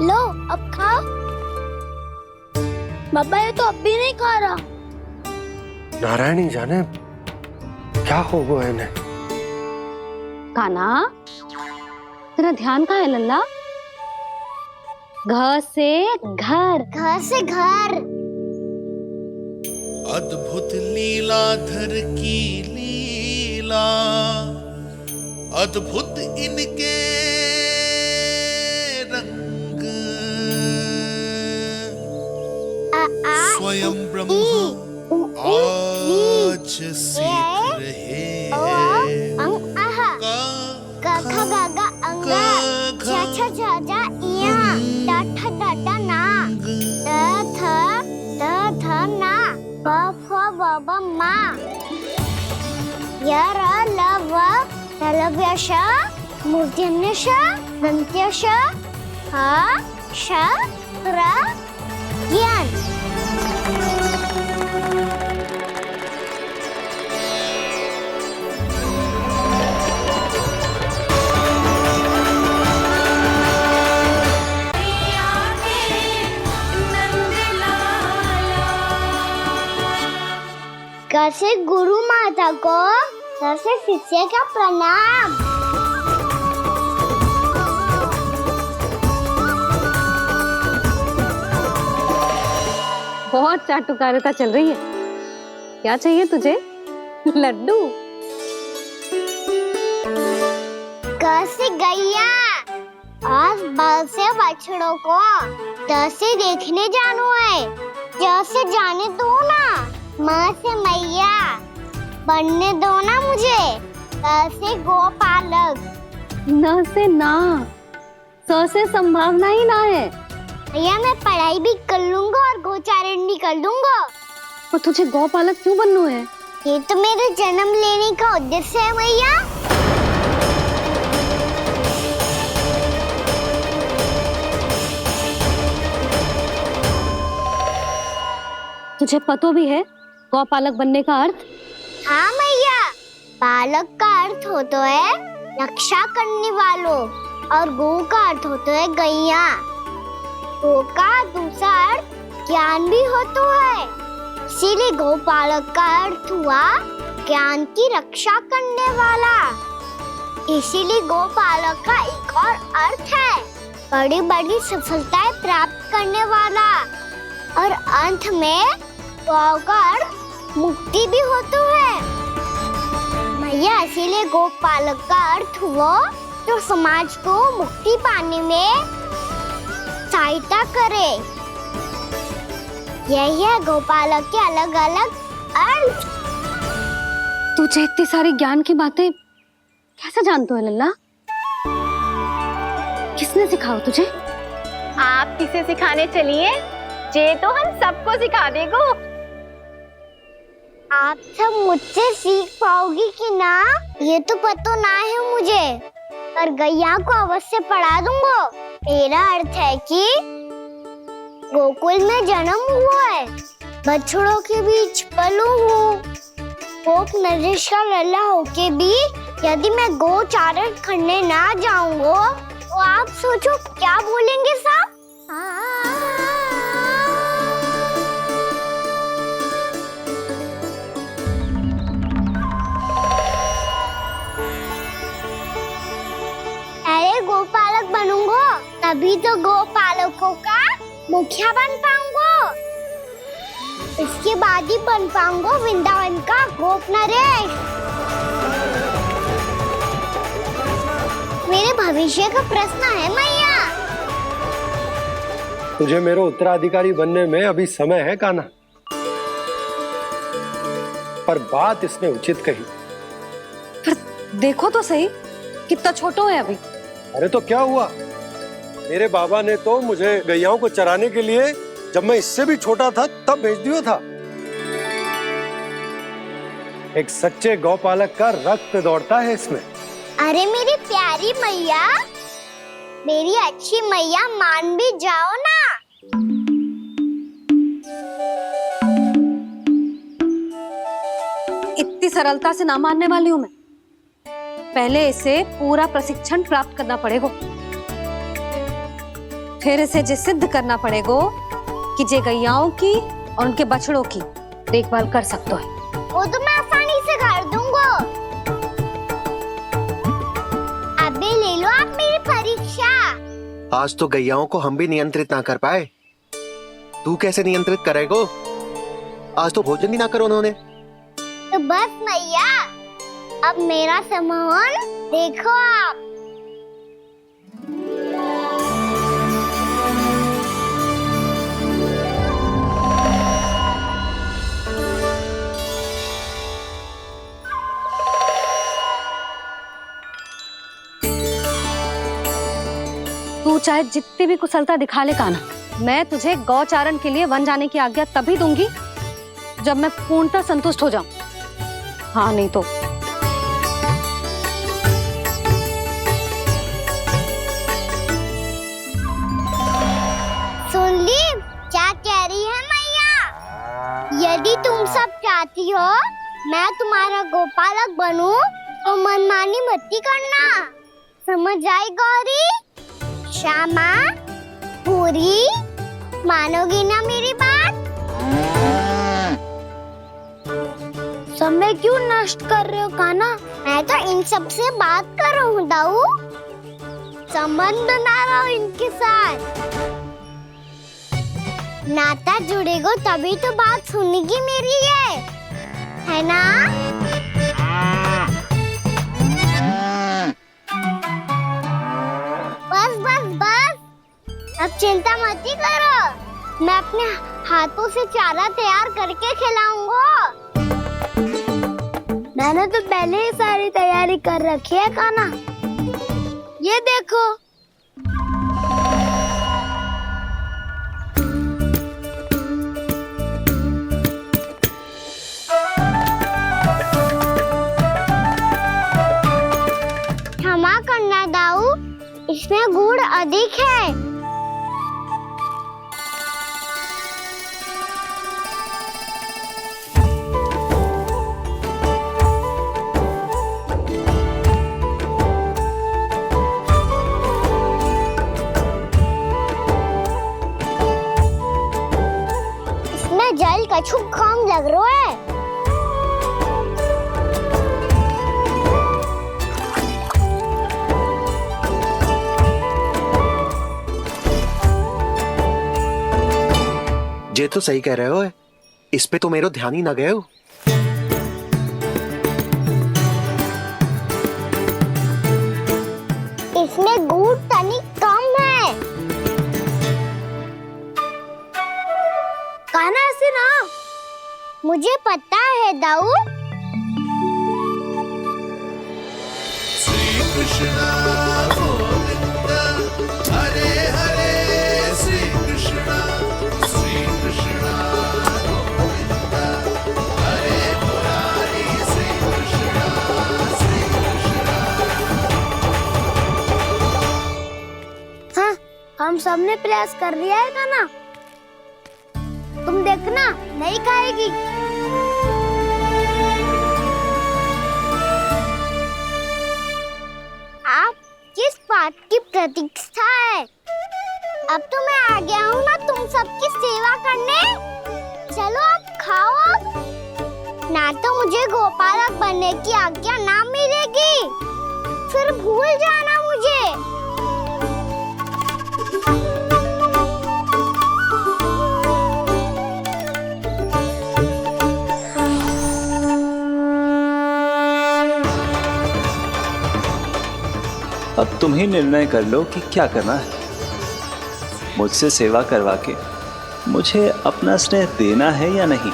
लो अब खाओ। बाबा ये तो अब भी नहीं खा रहा। नारायणी जाने क्या हो गया इन्हें। कान्हा, तेरा ध्यान कहाँ है लल्ला? घ से घर। घर से घर। अद्भुत लीलाधर की लीला, अद्भुत इनके रंग, स्वयं ब्रह्म आज सीख रहे हैं। ग ख ग घ अंग, छ छ झ झ इया, ट ठ ड ड ना, द ध ना, ब फ ब ब मा, य र ल व तलव्य श, मूर्धन्य श, दन्त्य श, ह श र ज्ञान। कैसे गुरु माता को, कैसे शिष्य का प्रणाम। बहुत चाटुकारिता चल रही है। क्या चाहिए तुझे? लड्डू? कैसे गैया आज बल से बछड़ों को जैसे देखने जानो है, जैसे जाने दो ना, माँ से मैया बनने दो ना मुझे, कैसे गोपालक। न से ना, स से संभावना ही ना है। भैया मैं पढ़ाई भी कर लूंगा और गोचारण भी कर दूंगा। और तुझे गौपालक क्यों बनना है? ये तो मेरे जन्म लेने का उद्देश्य है भैया। तुझे पता भी है गौपालक बनने का अर्थ? हाँ भैया, पालक का अर्थ होता है रक्षा करने वालों और गौ का अर्थ होता है गैया। गौ का दूसरा अर्थ ज्ञान भी होता है, इसीलिए गौपालक का अर्थ हुआ ज्ञान की रक्षा करने वाला। इसीलिए गौपालक का एक और अर्थ है बड़ी बड़ी सफलताएं प्राप्त करने वाला, और अंत में गौ का अर्थ मुक्ति भी होता है भैया। इसीलिए गोपालक का अर्थ हुआ जो समाज को मुक्ति पाने में सहायता करे। यही है गोपालक के अलग अलग अर्थ। तुझे इतनी सारी ज्ञान की बातें कैसे जानते हो लल्ला? किसने सिखाओ तुझे? आप किसे सिखाने चलिए, जे तो हम सबको सिखा देगो। आप सब मुझसे सीख पाओगी कि ना ये तो पता ना है मुझे, पर गैया को अवश्य पढ़ा दूंगा। मेरा अर्थ है कि गोकुल में जन्म हुआ है, बछड़ों के बीच पलू हूँ, गोप नरेश का लल्ला होके भी यदि मैं गोचारण करने ना जाऊंगा तो आप सोचो क्या बोलेंगे साहब? अरे गोपालक बनूंगा तभी तो गोपालकों का मुखिया बन पाऊंगा, इसके बाद ही बन पाऊंगा वृंदावन का गोप नरेश। मेरे भविष्य का प्रश्न है मैया। तुझे मेरा उत्तराधिकारी बनने में अभी समय है कान्हा, पर बात इसने उचित कही। पर देखो तो सही कितना छोटो है अभी। अरे तो क्या हुआ, मेरे बाबा ने तो मुझे गैयाओं को चराने के लिए जब मैं इससे भी छोटा था तब भेज दिया था। एक सच्चे गौपालक का रक्त दौड़ता है इसमें। अरे मेरी प्यारी मैया, मेरी अच्छी मैया, मान भी जाओ ना। इतनी सरलता से ना मानने वाली हूँ मैं। पहले इसे पूरा प्रशिक्षण प्राप्त करना पड़ेगा, फिर इसे जे सिद्ध करना पड़ेगा कि जे गैयाओं की और उनके बछड़ों की देखभाल कर सकते है। वो तो मैं आसानी से कर दूंगा। अबे ले लो आप मेरी परीक्षा। आज तो गैयाओं को हम भी नियंत्रित ना कर पाए, तू कैसे नियंत्रित करेगो? आज तो भोजन भी ना करो उन्होंने। तो बस मैया, अब मेरा सम्मान देखो आप। तू चाहे जितनी भी कुशलता दिखा ले कान्हा, मैं तुझे गौचारण के लिए वन जाने की आज्ञा तभी दूंगी जब मैं पूर्णतः संतुष्ट हो जाऊं। हाँ नहीं तो सुन ली क्या कह रही है मैया? यदि तुम सब चाहती हो मैं तुम्हारा गोपालक बनूं तो मनमानी मत करना, समझ आई गौरी? श्यामा, पूरी, मानोगी ना मेरी बात? समय क्यों नष्ट कर रहे हो कान्हा? मैं तो इन सब से बात कर रहा हूँ दाऊ, संबंध बना रहा हूँ इनके साथ। नाता जुड़ेगा तभी तो बात सुनेगी मेरी है ना? बस बस बस, अब चिंता मत ही करो, मैं अपने हाथों से चारा तैयार करके खिलाऊंगा। मैंने तो पहले ही सारी तैयारी कर रखी है कान्हा, ये देखो। क्षमा करना दाऊ, इसमें गुड़ अधिक है। इसमें जल कछु कम लग रहा है। ये तो सही कह रहे हो, इस पे तो मेरो ध्यान ही ना गए हो। इसमें गुड़ तनिक कम है। कान्हा ऐसे ना, मुझे पता है दाऊ। श्री कृष्णा गोविंद हरे हरे, श्री कृष्णा गोविंद हरे मुरारी, श्री कृष्णा हाँ, हम सबने प्रयास कर लिया है कान्हा, तुम देखना नहीं खाएगी। आप किस बात की प्रतीक्षा है? अब तो मैं आ गया हूँ ना तुम सबकी सेवा करने। चलो अब खाओ अब। ना तो मुझे गोपालक बनने की आज्ञा ना मिलेगी, फिर भूल जाना मुझे। अब तुम ही निर्णय कर लो कि क्या करना है। मुझसे सेवा करवा के मुझे अपना स्नेह देना है या नहीं।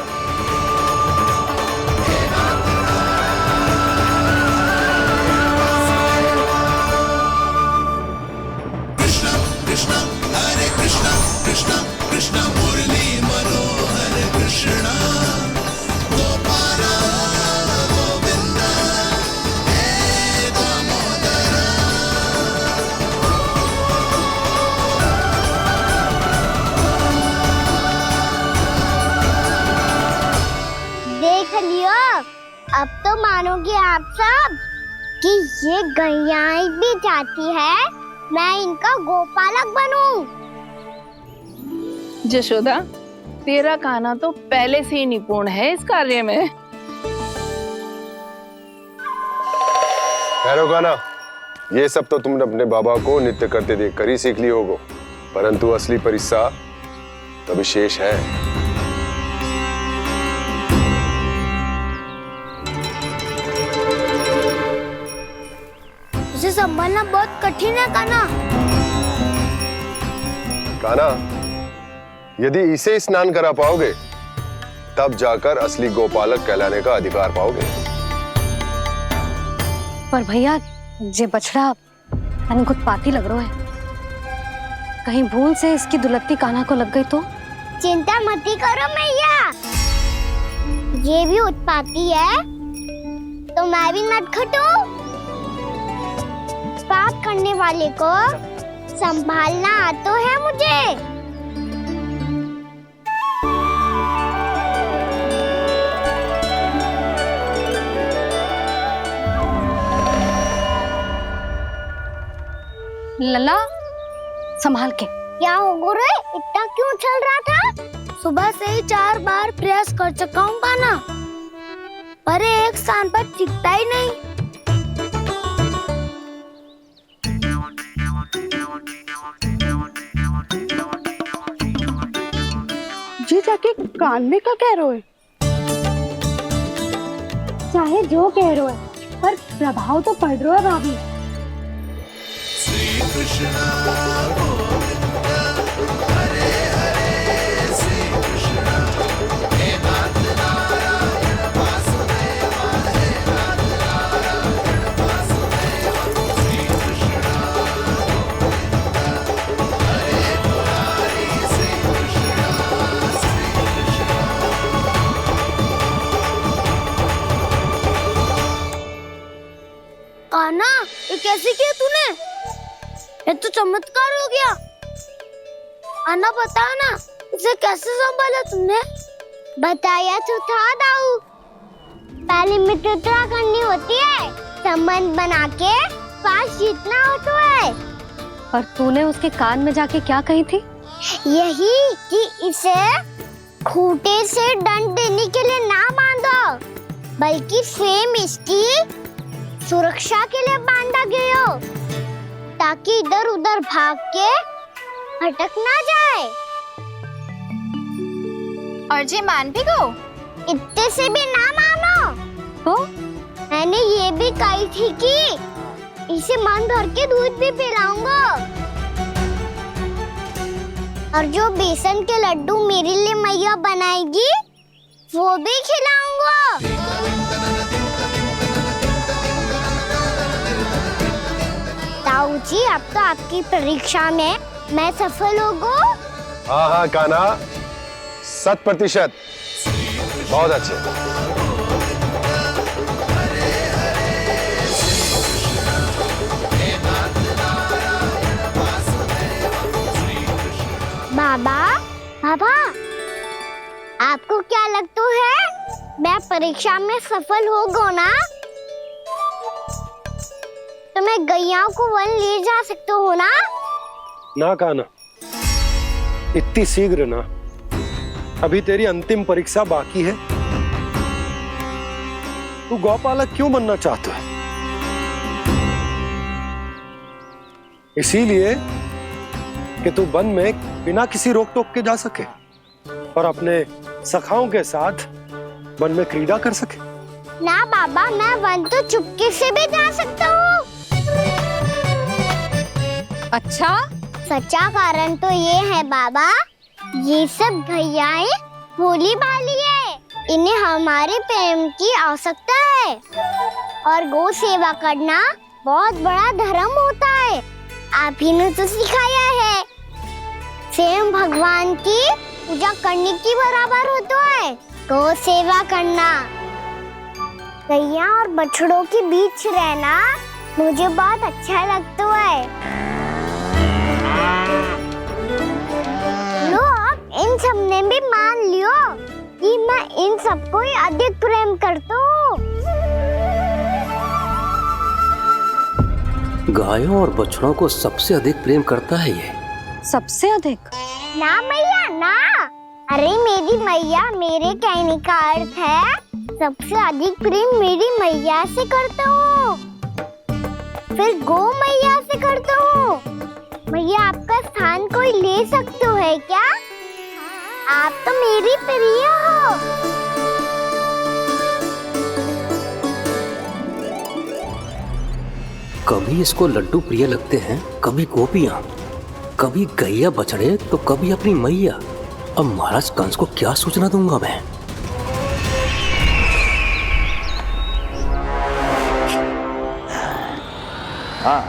कृष्णा कृष्णा हरे कृष्णा, कृष्णा कृष्णा मुरली मनोहर कृष्णा, गोपाला गोविंदा हे दामोदरा। देख लियो, अब तो मानोगे आप सब कि ये गैयाएं भी चाहती है मैं इनका गोपालक बनूं। जशोदा, तेरा कान्हा तो पहले से ही निपुण है इस कार्य में। खैर कान्हा, ये सब तो तुमने अपने बाबा को नृत्य करते देख कर ही सीख ली होगो, परंतु असली परिश्रम तो विशेष है। इसे संभालना बहुत कठिन है कान्हा। कान्हा, यदि इसे स्नान करा पाओगे तब जाकर असली गोपालक कहलाने का अधिकार पाओगे। पर भैया, ये बछड़ा उत्पाती लग रहा है, कहीं भूल से इसकी दुलत्ती कान्हा को लग गई तो? चिंता मत ही करो मैया, ये भी उत्पाती है तो मैं भी नटखट हूँ। बात करने वाले को संभालना आता है मुझे। लला, संभाल के। क्या हो गुरु, इतना क्यों चल रहा था? सुबह से ही 4 बार प्रयास कर चुका हूँ कान्हा, पर एक स्थान पर टिकता ही नहीं। जाके कान में का कह रहे है? चाहे जो कह रहे है पर प्रभाव तो पड़ रहा है भाभी। श्री कृष्ण गोविंद हरे हरे श्री कृष्ण हे नाथ नारायण वासुदेवा हे नाथ नारायण वासुदेवा श्री कृष्ण गोविंद हरे मुरारी श्री कृष्ण कान्हा, ये कैसे किया तूने? ये तो चमत्कार हो गया। अन्ना बताओ ना, इसे कैसे संभाला तुमने? बताया तो था दाऊ। पहले मित्रता करनी होती है, संबंध बना के पास जीतना होता है। पर तूने उसके कान में जाके क्या कही थी? यही कि इसे खूंटे से दंड देने के लिए ना बांधो, बल्कि स्वयं इसकी सुरक्षा के लिए बांधा गया हो, ताकि इधर उधर भाग के भटक ना जाए। और जी मान भी गो? इतने से भी ना मानो। तो मैंने ये भी कही थी कि इसे मन भर के दूध भी पिलाऊंगा, और जो बेसन के लड्डू मेरे लिए मैया बनाएगी वो भी खिलाऊंगा। ताऊ जी, अब तो आपकी परीक्षा में मैं सफल होगा। हाँ हाँ कान्हा, 100%। बहुत अच्छे। बाबा, आपको क्या लगता है मैं परीक्षा में सफल होगा ना? तो मैं गैया को वन ले जा सकता हूँ ना? ना कान्हा, इतनी शीघ्र ना। अभी तेरी अंतिम परीक्षा बाकी है। तू गौपालक क्यों बनना चाहता है? इसीलिए कि तू वन में बिना किसी रोक टोक के जा सके और अपने सखाओं के साथ वन में क्रीड़ा कर सके। ना बाबा, मैं वन तो चुपके से भी जा सकता हूँ। अच्छा? सच्चा कारण तो ये है बाबा, ये सब भैयाएं भोली भाली है, इन्हें हमारे प्रेम की आवश्यकता है, और गौ सेवा करना बहुत बड़ा धर्म होता है। आप ही ने तो सिखाया है, स्वयं भगवान की पूजा करने की बराबर होता है गौ सेवा करना। गैया और बछड़ों के बीच रहना मुझे बहुत अच्छा लगता है। लो, इन सब ने भी मान लियो कि मैं इन सबको ही अधिक प्रेम करता हूँ। गायों और बछड़ों को सबसे अधिक प्रेम करता है ये। सबसे अधिक? ना मैया ना, अरे मेरी मैया, मेरे कहने का अर्थ है सबसे अधिक प्रेम मेरी मैया से करता हूँ, फिर गौ मैया से करता हूँ। मैया, आपका स्थान कोई ले सकते है क्या? आप तो मेरी प्रिय हो। कभी इसको लड्डू प्रिय लगते हैं, कभी गोपियां, कभी गैया बछड़े, तो कभी अपनी मैया। अब महाराज कंस को क्या सूचना दूंगा मैं? हाँ,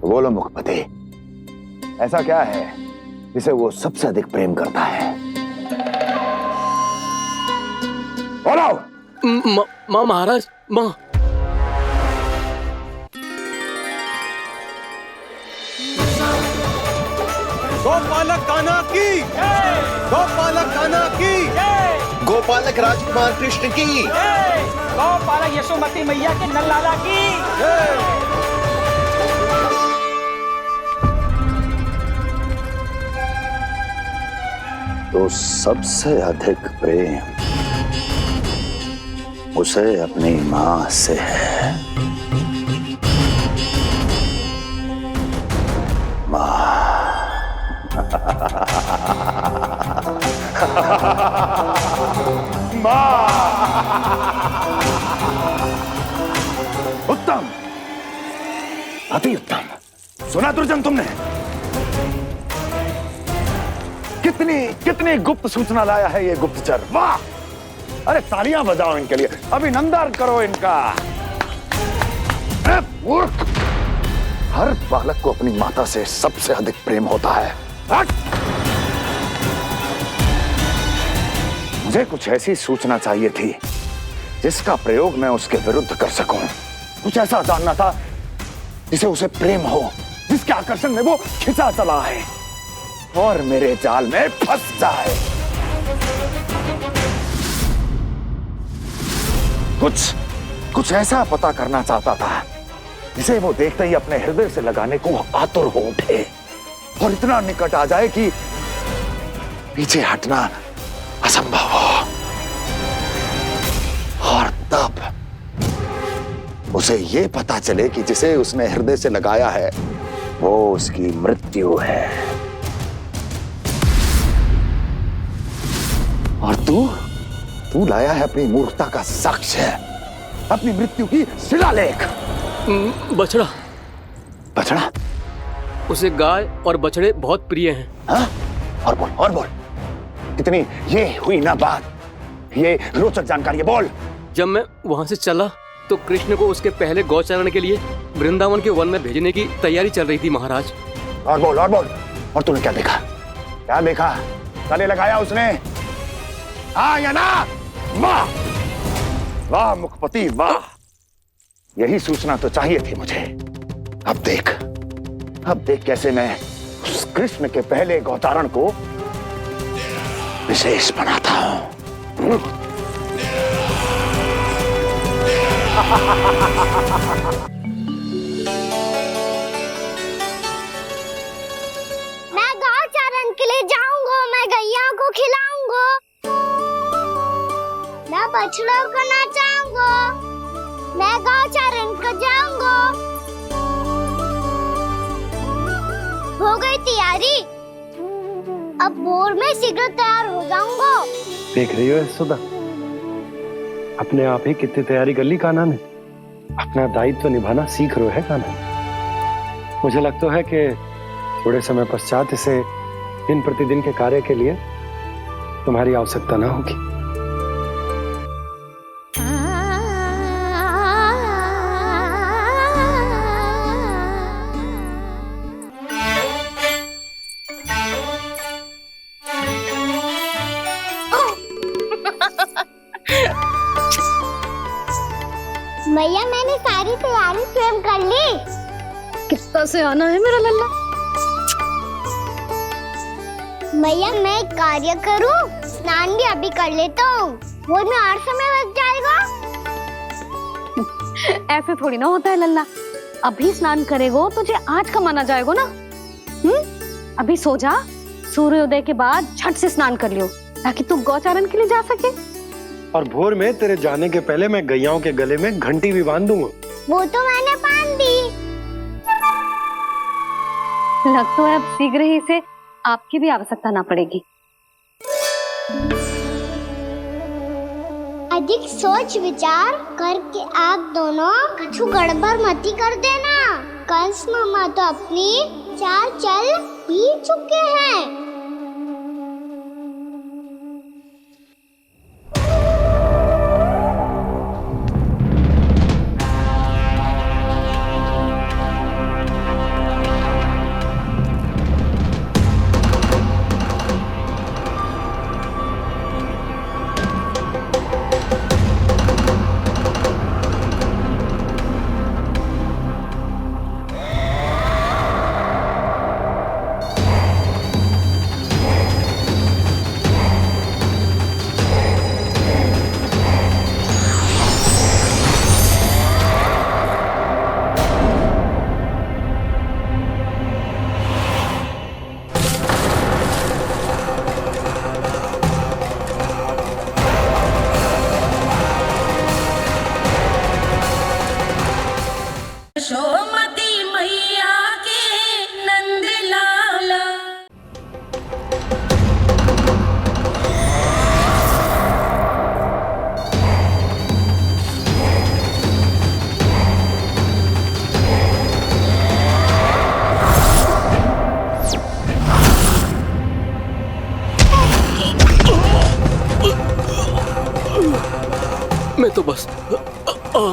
बोलो मुखपति, ऐसा क्या है जिसे वो सबसे अधिक प्रेम करता है? बोलो। माँ महाराज, माँ। गोपालक कान्हा की, गोपालक कान्हा की, गोपालक राजकुमार कृष्ण की, गोपालक यशोमती मैया के नललाला की। तो सबसे अधिक प्रेम उसे अपनी माँ से है। माँ। माँ। उत्तम, अति उत्तम। सुना दुर्जन तुमने? कितनी गुप्त सूचना लाया है ये गुप्तचर। वाह! अरे तालियां बजाओ इनके लिए, अभिनंदन करो इनका। मूर्ख! हर बालक को अपनी माता से सबसे अधिक प्रेम होता है। मुझे कुछ ऐसी सूचना चाहिए थी जिसका प्रयोग मैं उसके विरुद्ध कर सकूं। कुछ ऐसा जानना था जिसे उसे प्रेम हो, जिसके आकर्षण में वो खिंचा चला है और मेरे जाल में फंस जाए। कुछ ऐसा पता करना चाहता था जिसे वो देखते ही अपने हृदय से लगाने को आतुर हो उठे और इतना निकट आ जाए कि पीछे हटना असंभव हो। और तब उसे ये पता चले कि जिसे उसने हृदय से लगाया है वो उसकी मृत्यु है। और तू लाया है अपनी मूर्खता का साक्ष्य, अपनी मृत्यु की शिलालेख। बछड़ा। बछड़ा? उसे गाय और बछड़े बहुत प्रिय हैं। हाँ? और बोल। कितनी ये हुई ना बात, ये रोचक जानकारी बोल। जब मैं वहां से चला तो कृष्ण को उसके पहले गौचारण के लिए वृंदावन के वन में भेजने की तैयारी चल रही थी महाराज। और बोल। और तूने क्या देखा? गले लगाया उसने? हाँ या ना? वाह मुखपति वाह, यही सूचना तो चाहिए थी मुझे। अब देख कैसे मैं उस कृष्ण के पहले गौतारण को विशेष बनाता हूं। मैं गौचारण के लिए जाऊंगा, मैं गैया को खिलाऊंगा, मैं बछड़ों को नचाऊंगा, मैं गौचारण को जाऊंगा। हो गई तैयारी, अब भोर में शीघ्र तैयार हो जाऊंगा। देख रही हो सुधा, अपने आप ही कितनी तैयारी कर ली कान्हा ने। अपना दायित्व निभाना सीख रहे है कान्हा। मुझे लगता है कि थोड़े समय पश्चात इसे दिन प्रतिदिन के कार्य के लिए तुम्हारी आवश्यकता ना होगी। भैया मैंने सारी तैयारी स्वयं कर ली। कितना से आना है मेरा लल्ला? भैया मैं एक कार्य करूं, स्नान भी अभी कर लेता हूँ, वो में और समय लग जाएगा। ऐसे थोड़ी ना होता है लल्ला, अभी स्नान करेगो तुझे आज कमाना जाएगो ना। अभी सो जा, सूर्योदय के बाद झट से स्नान कर लियो ताकि तू गौचारण के लिए जा सके। और भोर में तेरे जाने के पहले मैं गैयाओं के गले में घंटी भी बांध दूंगा। वो तो मैंने बांध दी। लग तो है अब शीघ्र ही से आपकी भी आवश्यकता ना पड़ेगी। अधिक सोच विचार करके आप दोनों कछु गड़बड़ मती कर देना। कंस मामा तो अपनी चाल चल भी चुके हैं।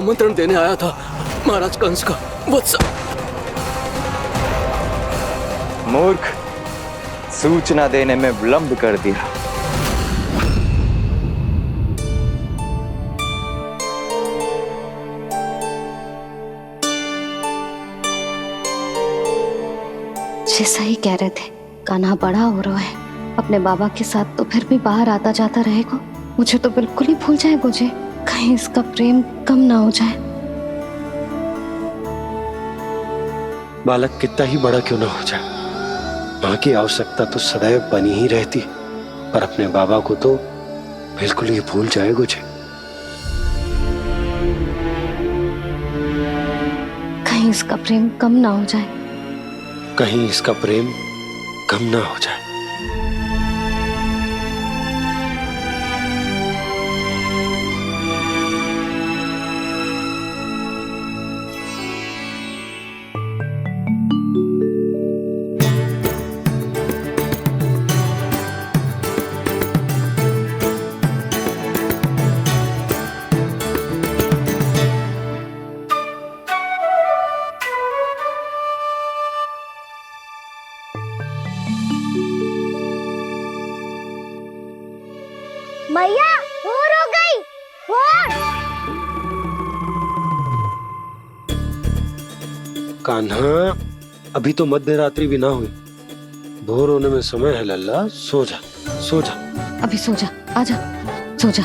आमंत्रण देने आया था महाराज कंस का वत्स। मूर्ख, सूचना देने में विलंब कर दिया। जैसा ही कह रहे थे, कान्हा बड़ा हो रहा है, अपने बाबा के साथ तो फिर भी बाहर आता जाता रहेगा। मुझे तो बिल्कुल ही भूल जाए मुझे, कहीं इसका प्रेम कम ना हो जाए। बालक कितना ही बड़ा क्यों ना हो जाए, माँ की आवश्यकता तो सदैव बनी ही रहती, पर अपने बाबा को तो बिल्कुल ही भूल जाए मुझे। कहीं इसका प्रेम कम ना हो जाए, कहीं इसका प्रेम कम ना हो जाए। मैया भोर हो गई, भोर। कान्हा, अभी तो मध्य रात्रि भी ना हुई, भोर होने में समय है लल्ला, सो जा सो जा। अभी सो जा, आजा सो जा।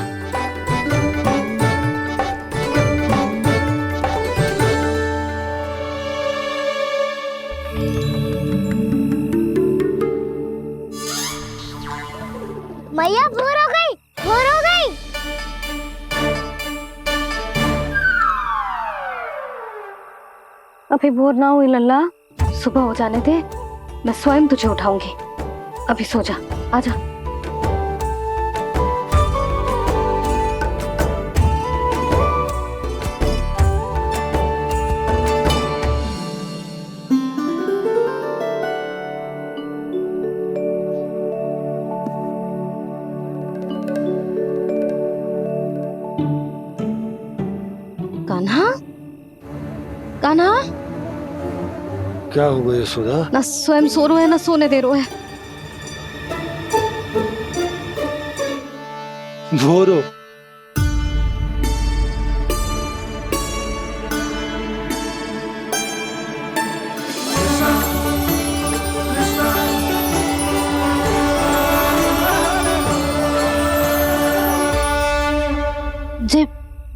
मैया भोर हो गई, भोर हो गई। अभी भोर ना हुई लल्ला, सुबह हो जाने दे, मैं स्वयं तुझे उठाऊंगी। अभी सो जा, आजा। कान्हा, कान्हा, क्या हो गया यशोदा? ना स्वयं सो रो है ना सोने दे रो है। भोर हो। जे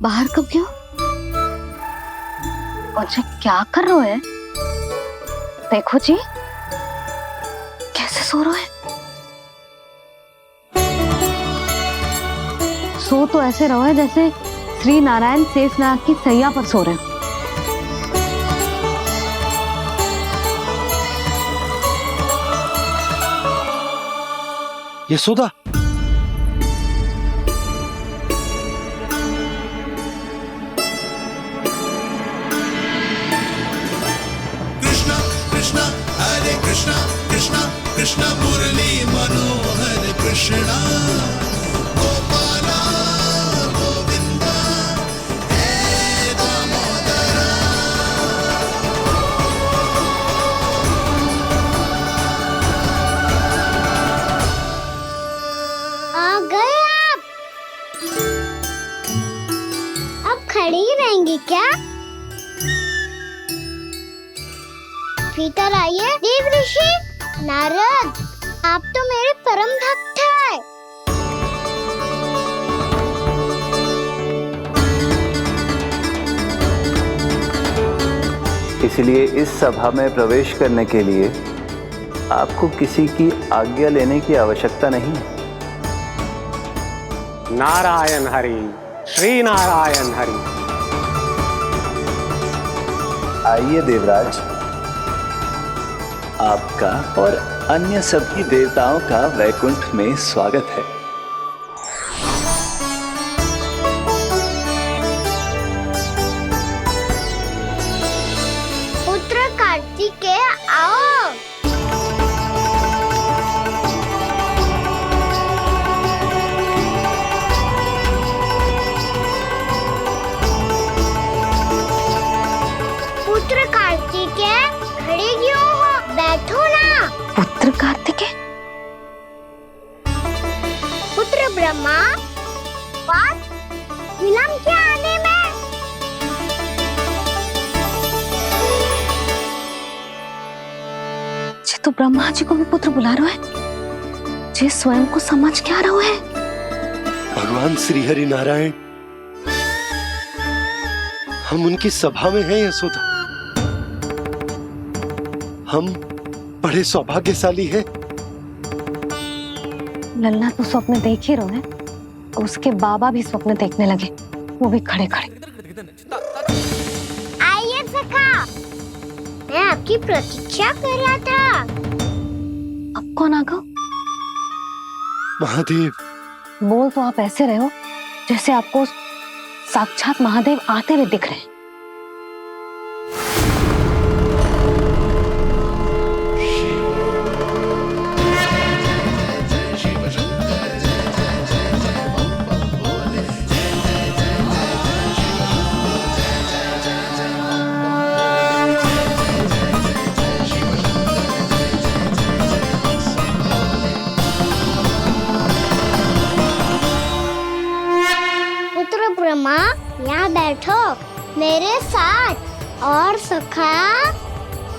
बाहर कब क्यों? मुझे क्या कर रहे है? देखो जी, कैसे सो रहे हैं। सो तो ऐसे रहो है जैसे श्री नारायण शेषनाग की सैया पर सो रहे हैं। यशोदा, कृष्णा हरे कृष्णा कृष्णा कृष्णा मुरली मनोहर कृष्णा गोपाला गोविंदा हे दामोदरा। आ गए आप। अब खड़ी ही रहेंगी क्या? भीतर आइए। देव ऋषि नारद, आप तो मेरे परम भक्त हैं। इसलिए इस सभा में प्रवेश करने के लिए आपको किसी की आज्ञा लेने की आवश्यकता नहीं है। नारायण हरि, श्री नारायण हरि। आइए देवराज, आपका और अन्य सभी देवताओं का वैकुंठ में स्वागत है। पुत्र कार्तिकेय आओ। पुत्र कार्तिकेय, खड़े क्यों हो? बैठो ना। पुत्र कार्तिकेय? पुत्र ब्रह्मा, बात विलंब क्या आने में? जे तो ब्रह्मा जी को भी पुत्र बुला रहा है, जे स्वयं को समझ क्या रहा है? भगवान श्री हरि नारायण, हम उनकी सभा में हैं यशोदा। हम बड़े सौभाग्यशाली हैं। लल्ला तो स्वप्न देख ही रहे हैं, उसके बाबा भी स्वप्न देखने लगे, वो भी खड़े खड़े। आइए सखा, मैं आपकी प्रतीक्षा कर रहा था। अब कौन आ गया? महादेव। बोल तो आप ऐसे रहे हो जैसे आपको साक्षात महादेव आते हुए दिख रहे हैं। ब्रह्मा, यहाँ बैठो मेरे साथ। और सखा,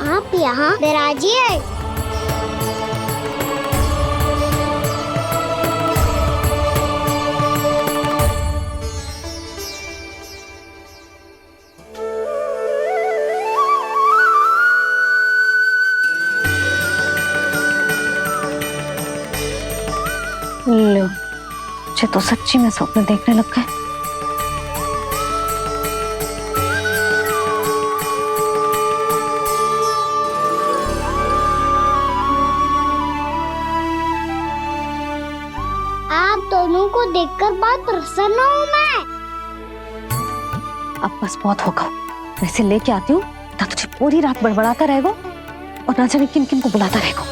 आप यहाँ विराजिए। लो, मुझे तो सच्ची में स्वप्न देखने लग गए। दोनों को देखकर बहुत प्रसन्न हूँ मैं। अब बस बहुत होगा, वैसे लेके आती हूँ तो तुझे पूरी रात बड़बड़ाता रहेगा और ना जाने किन किन को बुलाता रहेगा।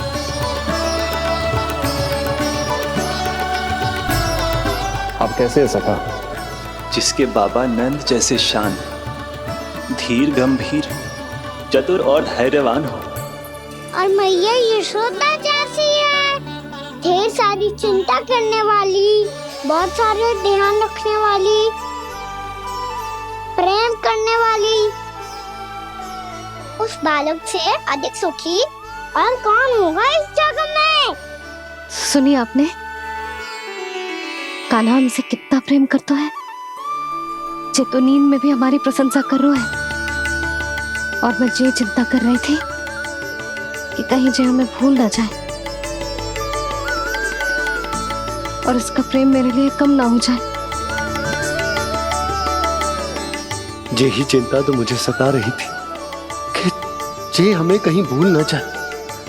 आप कैसे है सखा? जिसके बाबा नंद जैसे शान, धीर गंभीर, चतुर और धैर्यवान हो, और मैया यशोदा जैसी है, ढेर सारी चिंता करने वाली, बहुत सारे ध्यान रखने वाली, प्रेम करने वाली। उस बालक से अधिक सुखी और कौन होगा इस जग में? सुनिए आपने, कान्हा हमसे कितना प्रेम करता है, जे तो नींद में भी हमारी प्रशंसा कर रहा है। और मैं ये चिंता कर रही थी कि कहीं जे हमें भूल ना जाए और इसका प्रेम मेरे लिए कम ना हो जाए। यही चिंता तो मुझे सता रही थी कि जे हमें कहीं भूल ना जाए,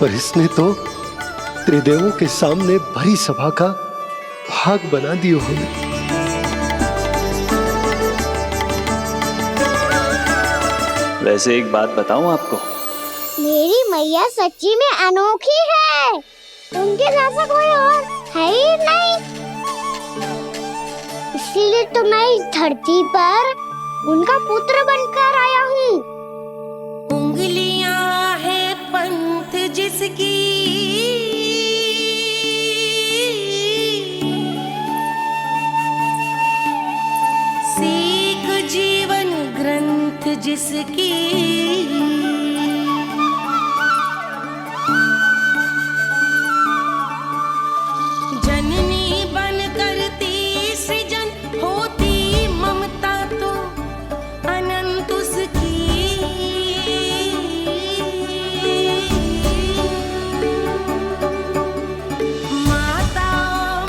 पर इसने तो त्रिदेवों के सामने भरी सभा का भाग बना दियो हमें। वैसे एक बात बताऊं आपको, मेरी मैया सच्ची में अनोखी है, उनके जैसा कोई और है ही नहीं। इसीलिए तो मैं इस धरती पर उनका पुत्र बनकर आया हूँ। उंगलियां है पंथ जिसकी, सीख जीवन ग्रंथ जिसकी, जननी बन करती सृजन होती ममता तो अनंत उसकी। माता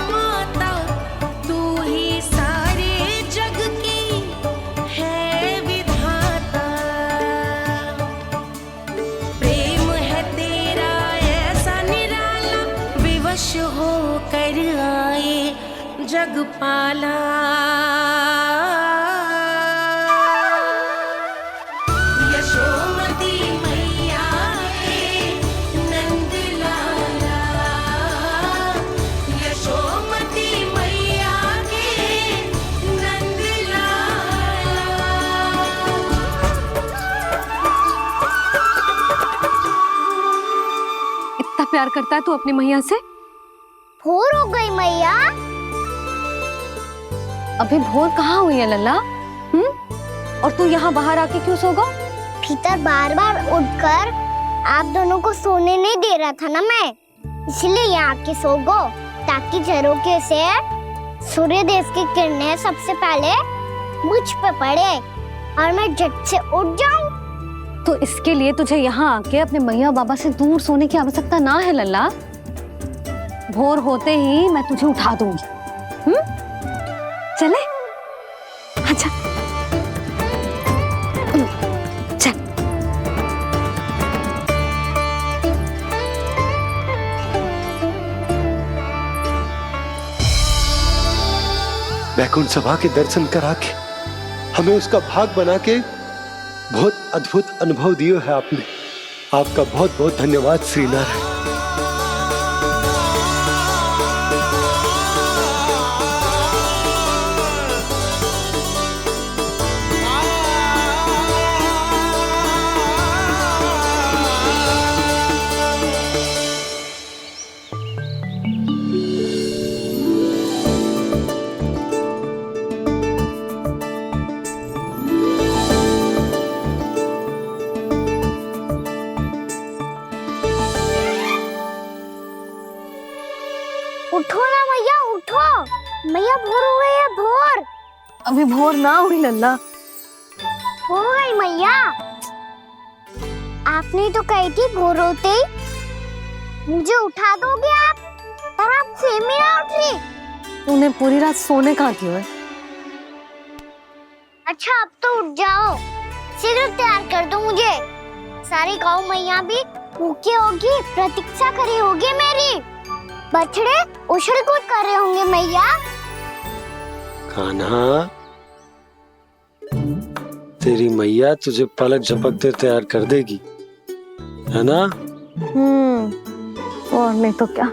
माता तू ही सारे जग की है विधाता, प्रेम है तेरा ऐसा निराला, विवश हो कर आए जग पाला। यशोमती मैया के नंद लाला, यशोमती मैया के नंद लाला। प्यार करता है तू अपनी मैया से? भोर हो गई मैया। अभी भोर कहाँ हुई है लल्ला? और तू यहाँ बाहर आके क्यों सो गया? भीतर बार बार उठकर आप दोनों को सोने नहीं दे रहा था ना मैं, इसलिए यहाँ आके सो गो, ताकि झरोखे से सूर्य देव की किरणें सबसे पहले मुझ पे पड़े और मैं झट से उठ जाऊं। तो इसके लिए तुझे यहाँ आके अपने मैया बाबा से दूर सोने की आवश्यकता ना है लल्ला। भोर होते ही मैं तुझे उठा दूंगी। चले? अच्छा चल। वैकुंठ सभा के दर्शन करा के हमें उसका भाग बना के बहुत अद्भुत अनुभव दिए है आपने। आपका बहुत बहुत धन्यवाद श्रीनारायण। उठो ना मैया, उठो। मैया भोर हो गई है, भोर। अभी भोर ना हुई लल्ला। हो गई मैया। आपने तो कही थी भोर होते ही मुझे उठा दोगे आप, पर आप फिर भी ना उठ रही। तूने पूरी रात सोने कहाँ की है? अच्छा अब तो उठ जाओ, शीघ्र तैयार कर दो मुझे। सारी गाँव मैया भी भूखी होगी, प्रतीक्षा करी होगी मेरी। बछड़े उछल कूद कर रहे होंगे मैया। कान्हा, तेरी मैया तुझे पलक झपकते तैयार कर देगी, है ना? और नहीं तो क्या।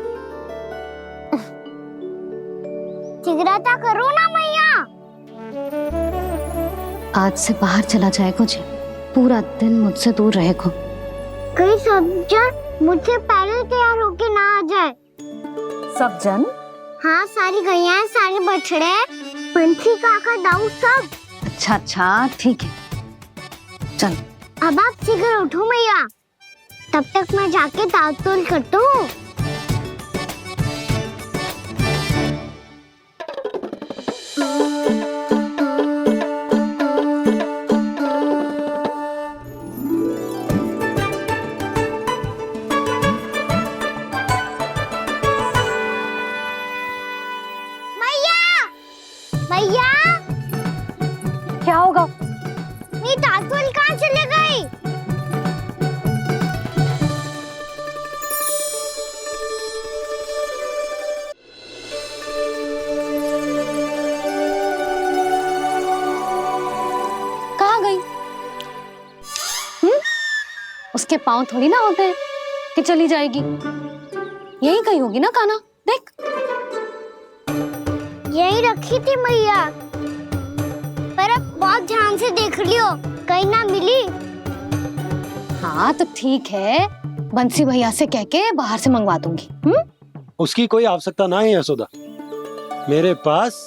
शीघ्रता करो ना मैया। आज से बाहर चला जाएगा जी, पूरा दिन मुझसे दूर रहेगा। कहीं सब जन मुझसे पहले तैयार होके ना आ जाए। सब जन? हाँ, सारी गैया, सारे बछड़े, पंछी, काका, दाऊ सब। अच्छा अच्छा ठीक है, चल। अब आप शीघ्र उठो मैया, तब तक मैं जाके ताल-तोल करता हूँ। मैया, क्या होगा? मेरी ताल-तोल कहाँ चले गई? कहाँ गई? उसके पाँव थोड़ी ना होते हैं कि चली जाएगी। यही कहीं होगी ना कान्हा, देख। यही रखी थी मैया, पर अब बहुत ध्यान से देख लियो, कहीं ना मिली। हाँ तो ठीक है, बंसी भैया से कह के बाहर से मंगवा दूंगी। उसकी कोई आवश्यकता ना है यशोदा, मेरे पास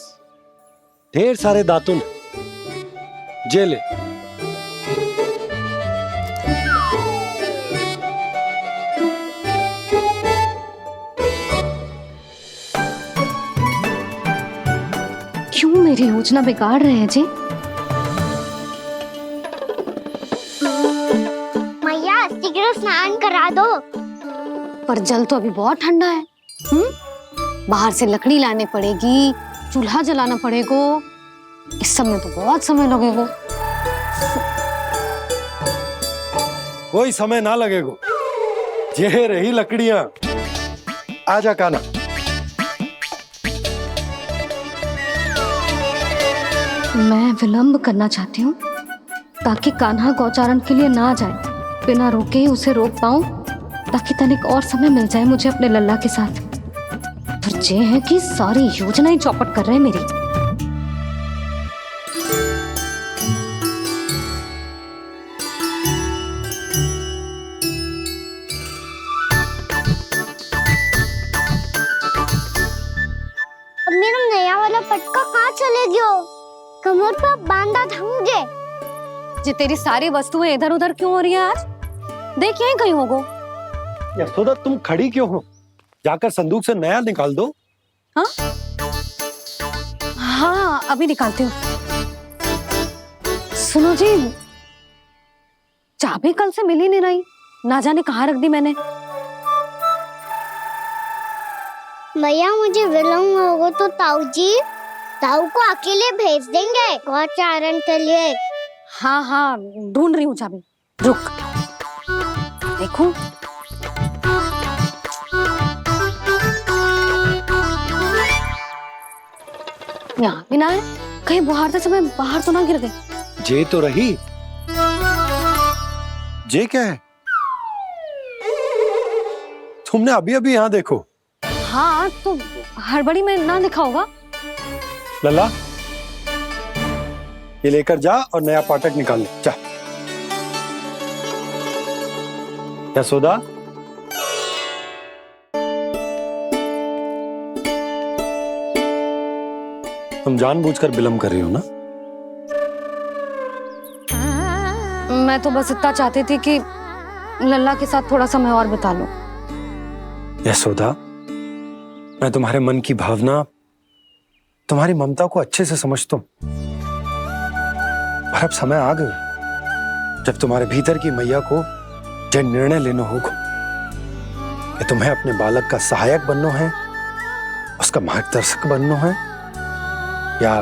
ढेर सारे दातुन, जे ले। क्यों मेरी योजना बिगाड़ रहे हैं जी? मैया शीघ्र स्नान करा दो। पर जल तो अभी बहुत ठंडा है। बाहर से लकड़ी लाने पड़ेगी, चूल्हा जलाना पड़ेगा, इस सब में तो बहुत समय लगेगा। कोई समय ना लगेगा, ये रही लकड़ियां। आजा कान्हा। मैं विलंब करना चाहती हूँ ताकि कान्हा गौचारण के लिए ना जाए, बिना रोके ही उसे रोक पाऊं, ताकि तनिक और समय मिल जाए मुझे अपने लल्ला के साथ। पर ये है कि सारी योजना ही चौपट कर रहे हैं मेरी। चले गयो? कमर पर बांधा था मुझे। जी तेरी सारी वस्तुएं इधर उधर क्यों हो रही है आज? देख यहीं कहीं होगो। यशोदा तुम खड़ी क्यों हो? जाकर संदूक से नया निकाल दो। हाँ हाँ अभी निकालती हूँ। सुनो जी, चाबी कल से मिल ही नहीं रही, ना जाने कहाँ रख दी मैंने। भैया मुझे विलम्ब होगा तो ताऊ को अकेले भेज देंगे गौचारण के लिए। हाँ हाँ ढूंढ रही हूँ चाबी, रुक। देखूं। यहाँ भी ना है, कहीं बुहारते समय बाहर तो ना गिर गई। जे तो रही। जे क्या है? तुमने अभी अभी यहाँ देखो। हाँ तो हड़बड़ी में ना दिखा होगा। लल्ला ये लेकर जा और नया पाठक निकाल ले जा। यशोदा तुम जानबूझकर विलम्ब कर रही हो ना? मैं तो बस इतना चाहती थी कि लल्ला के साथ थोड़ा समय और बिता लूं। यशोदा मैं तुम्हारे मन की भावना, तुम्हारी ममता को अच्छे से समझता हूं, पर अब समय आ गया जब तुम्हारे भीतर की मैया को यह निर्णय लेना होगा कि तुम्हें अपने बालक का सहायक बनना है, उसका मार्गदर्शक बनना है, या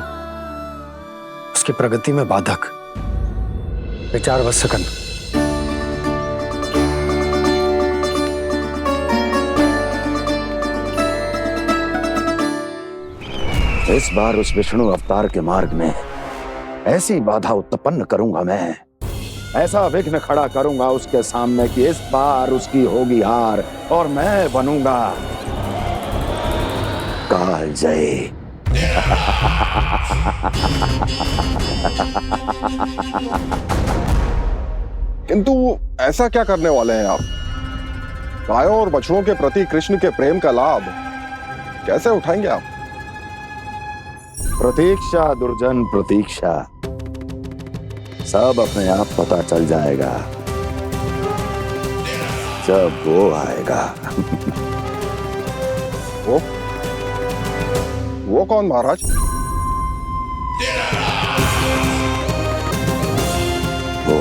उसकी प्रगति में बाधक। विचार अवश्य करना। इस बार उस विष्णु अवतार के मार्ग में ऐसी बाधा उत्पन्न करूंगा मैं, ऐसा विघ्न खड़ा करूंगा उसके सामने कि इस बार उसकी होगी हार और मैं बनूंगा कालजयी। किंतु ऐसा क्या करने वाले हैं आप? गायों और बछड़ों के प्रति कृष्ण के प्रेम का लाभ कैसे उठाएंगे आप? प्रतीक्षा दुर्जन प्रतीक्षा, सब अपने आप पता चल जाएगा जब वो आएगा। वो कौन महाराज? वो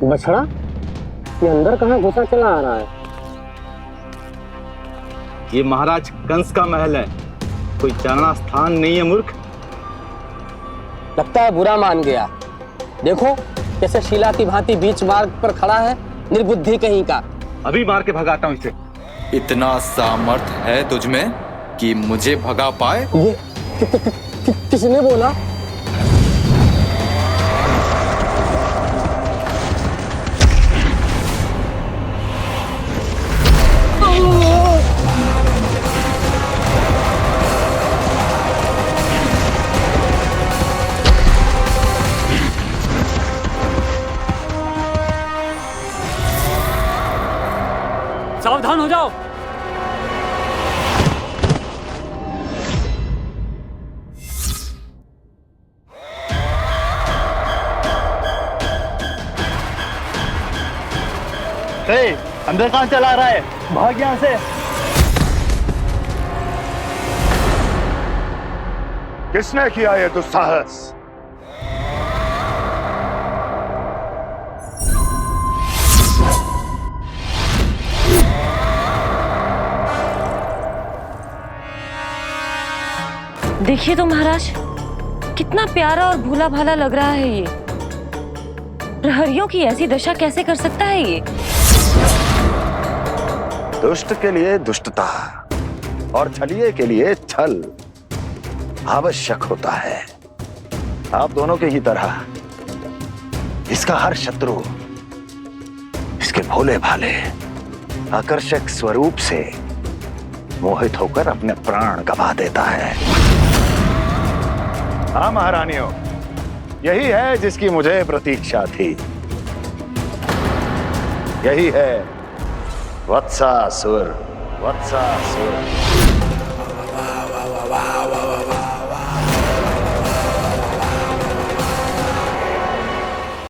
बछड़ा ये अंदर कहाँ घुसा चला आ रहा है? ये महाराज कंस का महल है, कोई जाना स्थान नहीं है मूर्ख। लगता है बुरा मान गया। देखो कैसे शिला की भांति बीच मार्ग पर खड़ा है, निर्बुद्धि कहीं का। अभी मार के भगाता हूँ इसे। इतना सामर्थ है तुझमें कि मुझे भगा पाए? ये किसने बोला? सावधान हो जाओ। अंदर कहाँ चला रहा है? भाग यहाँ से। किसने किया ये दुस्साहस? देखिए तो महाराज, कितना प्यारा और भोला भाला लग रहा है ये। प्रहरियों की ऐसी दशा कैसे कर सकता है ये? दुष्ट के लिए दुष्टता और छलिए के लिए छल आवश्यक होता है। आप दोनों के ही तरह इसका हर शत्रु इसके भोले भाले आकर्षक स्वरूप से मोहित होकर अपने प्राण गंवा देता है। हाँ महारानियों, यही है जिसकी मुझे प्रतीक्षा थी। यही है वत्सासुर। वत्सासुर।